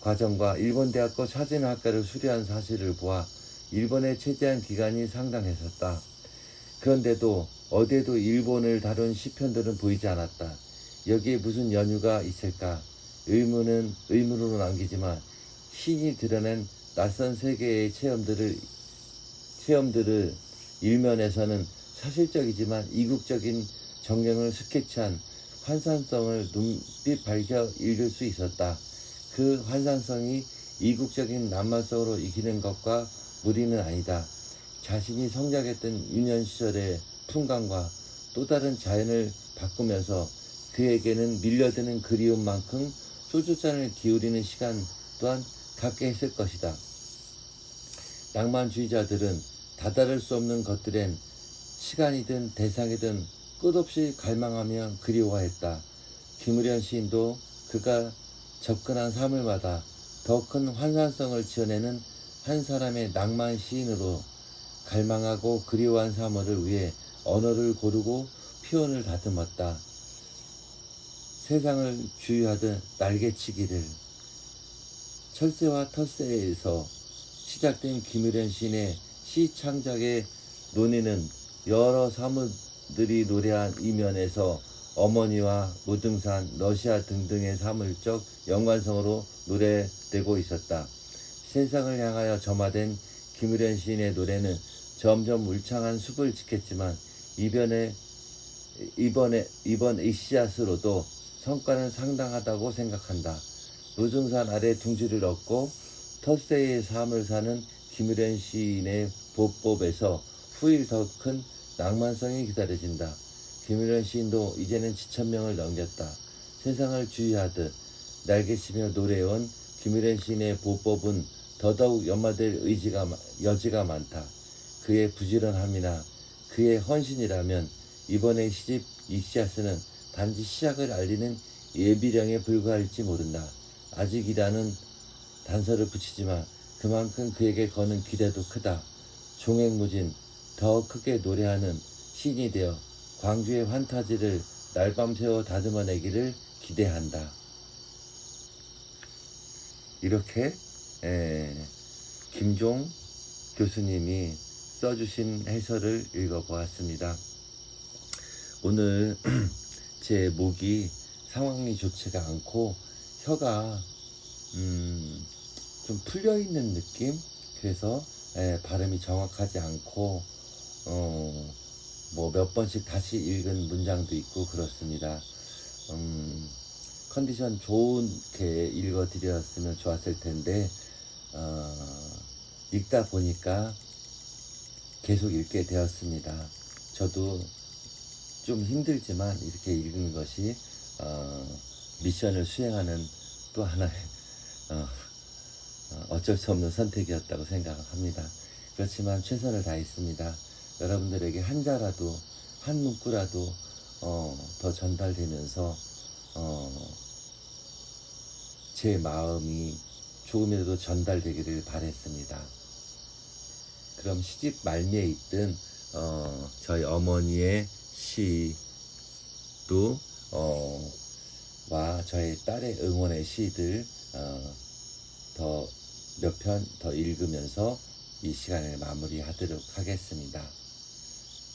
과정과 일본 대학교 사진학과를 수료한 사실을 보아 일본에 체제한 기간이 상당했었다. 그런데도 어디에도 일본을 다룬 시편들은 보이지 않았다. 여기에 무슨 연유가 있을까? 의문으로 남기지만 시인이 드러낸 낯선 세계의 체험들을 일면에서는 사실적이지만 이국적인 정경을 스케치한 환상성을 눈빛 밝혀 읽을 수 있었다. 그 환상성이 이국적인 낭만성으로 이기는 것과 무리는 아니다. 자신이 성장했던 유년 시절의 풍광과 또 다른 자연을 바꾸면서 그에게는 밀려드는 그리움만큼 소주잔을 기울이는 시간 또한 갖게 했을 것이다. 낭만주의자들은 다다를 수 없는 것들엔 시간이든 대상이든 끝없이 갈망하며 그리워했다. 김우련 시인도 그가 접근한 사물마다 더 큰 환상성을 지어내는 한 사람의 낭만 시인으로 갈망하고 그리워한 사물을 위해 언어를 고르고 표현을 다듬었다. 세상을 주유하듯 날개치기를 철새와 텃새에서 시작된 김유련 시인의 시 창작의 논의는 여러 사물들이 노래한 이면에서 어머니와 무등산, 러시아 등등의 사물적 연관성으로 노래되고 있었다. 세상을 향하여 점화된 김유련 시인의 노래는 점점 울창한 숲을 지켰지만 이번 이씨앗으로도 성과는 상당하다고 생각한다. 무등산 아래 둥지를 얻고 텃새의 삶을 사는 김유련 시인의 보법에서 후일 더 큰 낭만성이 기다려진다. 김유련 시인도 이제는 지천명을 넘겼다. 세상을 주의하듯 날개치며 노래해온 김유련 시인의 보법은 더더욱 연마될 여지가 많다. 그의 부지런함이나 그의 헌신이라면 이번의 시집 익시아스는 단지 시작을 알리는 예비령에 불과할지 모른다. 아직이라는 단서를 붙이지만 그만큼 그에게 거는 기대도 크다. 종횡무진 더 크게 노래하는 시인이 되어 광주의 환타지를 날밤 새워 다듬어내기를 기대한다. 이렇게 김종 교수님이 써주신 해설을 읽어보았습니다. 오늘 제 목이 상황이 좋지가 않고 혀가 좀 풀려있는 느낌? 그래서 발음이 정확하지 않고 뭐 몇 번씩 다시 읽은 문장도 있고 그렇습니다. 컨디션 좋게 읽어드렸으면 좋았을 텐데 읽다 보니까 계속 읽게 되었습니다. 저도 좀 힘들지만 이렇게 읽는 것이 미션을 수행하는 또 하나의 어쩔 수 없는 선택이었다고 생각합니다. 그렇지만 최선을 다했습니다. 여러분들에게 한 자라도 한 문구라도 더 전달되면서 제 마음이 조금이라도 전달되기를 바랬습니다. 그럼 시집 말미에 있던 저희 어머니의 시도 와 저의 딸의 응원의 시들 더 몇 편 더 읽으면서 이 시간을 마무리하도록 하겠습니다.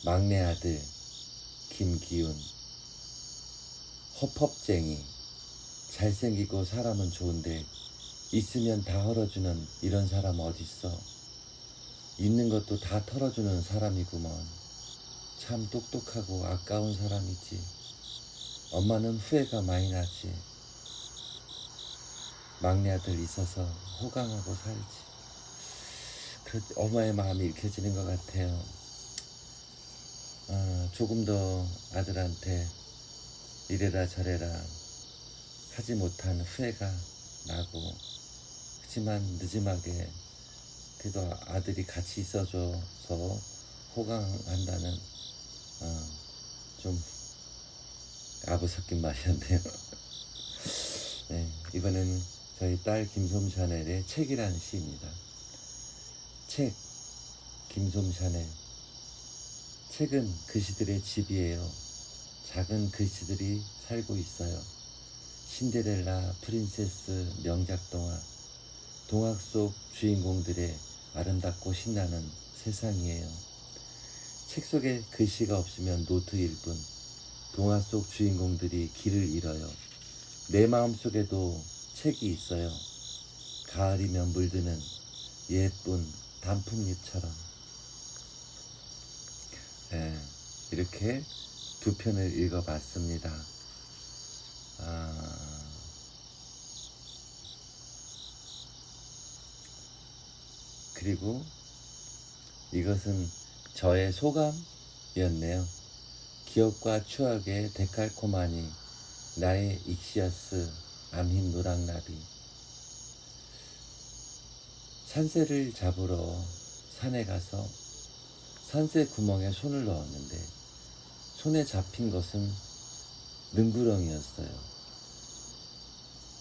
막내 아들 김기훈, 허펍쟁이, 잘생기고 사람은 좋은데 있으면 다 헐어주는 이런 사람 어딨어. 있는 것도 다 털어주는 사람이구먼. 참 똑똑하고 아까운 사람이지. 엄마는 후회가 많이 나지. 막내 아들 있어서 호강하고 살지. 엄마의 마음이 읽혀지는 것 같아요. 조금 더 아들한테 이래라 저래라 하지 못한 후회가 나고, 그렇지만 늦음하게 그래도 아들이 같이 있어줘서 호강한다는 좀 아부 섞인 말이었네요. 네, 이번에는 저희 딸 김솜샤넬의 책이라는 시입니다. 책, 김솜샤넬. 책은 글씨들의 집이에요. 작은 글씨들이 살고 있어요. 신데렐라, 프린세스, 명작 동화, 동화 속 주인공들의 아름답고 신나는 세상이에요. 책 속에 글씨가 없으면 노트일 뿐 동화 속 주인공들이 길을 잃어요. 내 마음속에도 책이 있어요. 가을이면 물드는 예쁜 단풍잎처럼. 이렇게 두 편을 읽어봤습니다. 그리고 이것은 저의 소감이었네요. 기억과 추억의 데칼코마니, 나의 익시아스, 암흰 노랑나비. 산새를 잡으러 산에 가서 산새 구멍에 손을 넣었는데 손에 잡힌 것은 능구렁이었어요.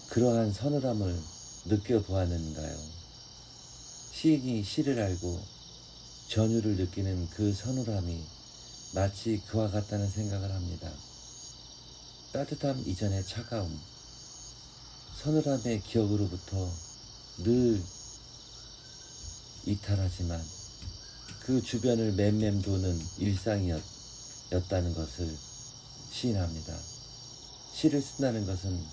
그러한 서늘함을 느껴보았는가요? 시인이 시를 알고 전율을 느끼는 그 서늘함이 마치 그와 같다는 생각을 합니다. 따뜻함 이전의 차가움, 서늘함의 기억으로부터 늘 이탈하지만 그 주변을 맴맴 도는 일상이었다는 것을 시인합니다. 시를 쓴다는 것은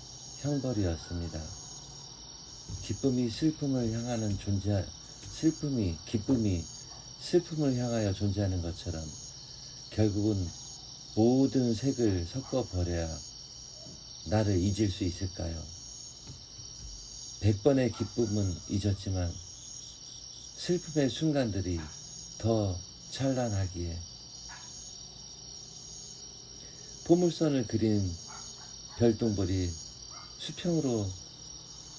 형벌이었습니다. 기쁨이 슬픔을 향하는 기쁨이 슬픔을 향하여 존재하는 것처럼 결국은 모든 색을 섞어버려야 나를 잊을 수 있을까요? 100번의 기쁨은 잊었지만 슬픔의 순간들이 더 찬란하기에 포물선을 그린 별똥별이 수평으로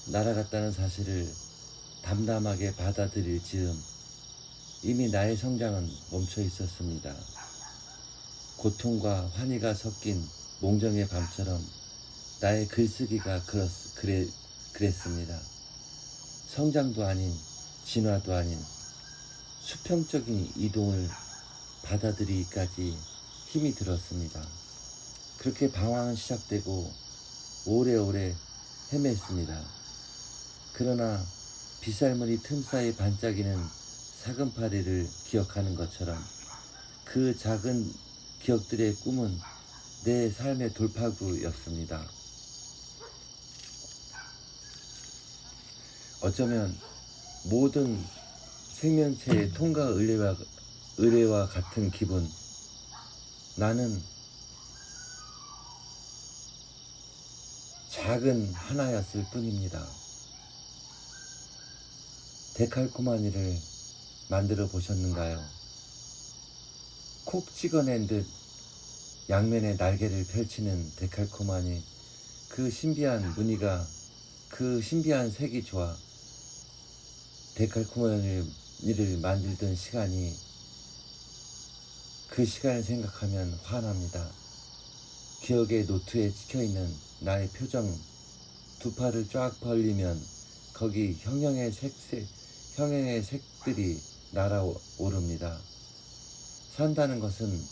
날아갔다는 사실을 담담하게 받아들일 즈음 이미 나의 성장은 멈춰 있었습니다. 고통과 환희가 섞인 몽정의 밤처럼 나의 글쓰기가 그랬습니다. 성장도 아닌 진화도 아닌 수평적인 이동을 받아들이기까지 힘이 들었습니다. 그렇게 방황은 시작되고 오래오래 헤맸습니다. 그러나 빗살무늬 틈 사이 반짝이는 사금파리를 기억하는 것처럼 그 작은 기억들의 꿈은 내 삶의 돌파구였습니다. 어쩌면 모든 생명체의 통과 의례와 같은 기분. 나는 작은 하나였을 뿐입니다. 데칼코마니를 만들어 보셨는가요? 콕 찍어낸 듯 양면의 날개를 펼치는 데칼코마니, 그 신비한 무늬가, 그 신비한 색이 좋아 데칼코마니를 만들던 시간이, 그 시간을 생각하면 화납니다. 기억의 노트에 찍혀있는 나의 표정, 두 팔을 쫙 벌리면 거기 형형의 색들이 날아오릅니다. 산다는 것은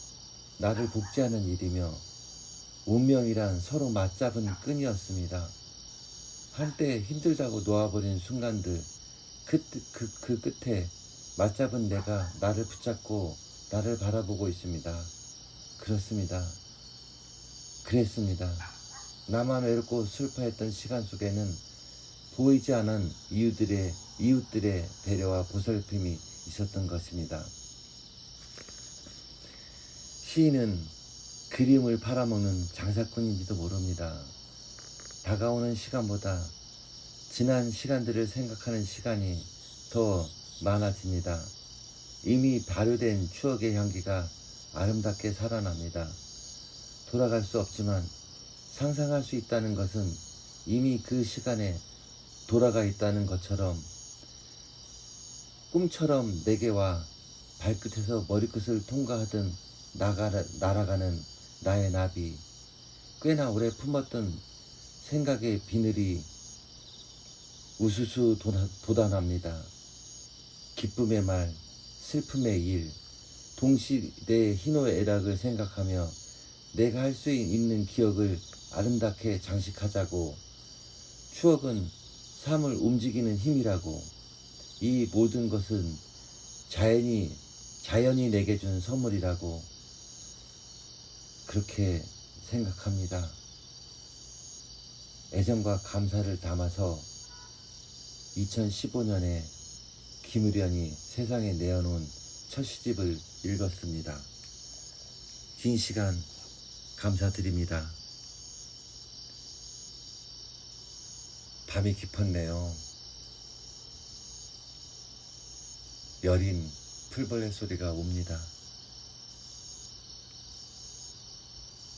나를 복제하는 일이며 운명이란 서로 맞잡은 끈이었습니다. 한때 힘들다고 놓아버린 순간들, 그 끝에 맞잡은 내가 나를 붙잡고 나를 바라보고 있습니다. 그랬습니다. 나만 외롭고 슬퍼했던 시간 속에는 보이지 않은 이웃들의 배려와 보살핌이 있었던 것입니다. 시인은 그림을 팔아먹는 장사꾼인지도 모릅니다. 다가오는 시간보다 지난 시간들을 생각하는 시간이 더 많아집니다. 이미 발효된 추억의 향기가 아름답게 살아납니다. 돌아갈 수 없지만 상상할 수 있다는 것은 이미 그 시간에 돌아가 있다는 것처럼, 꿈처럼 내게와 발끝에서 머리끝을 통과하던 날아가는 나의 나비, 꽤나 오래 품었던 생각의 비늘이 우수수 돋아납니다. 기쁨의 말, 슬픔의 일, 동시대의 희노애락을 생각하며 내가 할 수 있는 기억을 아름답게 장식하자고, 추억은 삶을 움직이는 힘이라고, 이 모든 것은 자연이 내게 준 선물이라고 그렇게 생각합니다. 애정과 감사를 담아서 2015년에 김의련이 세상에 내어놓은 첫 시집을 읽었습니다. 긴 시간 감사드립니다. 밤이 깊었네요. 여린 풀벌레 소리가 옵니다.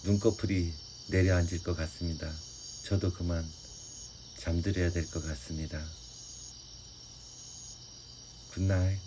눈꺼풀이 내려앉을 것 같습니다. 저도 그만 잠들어야 될 것 같습니다. 굿나잇.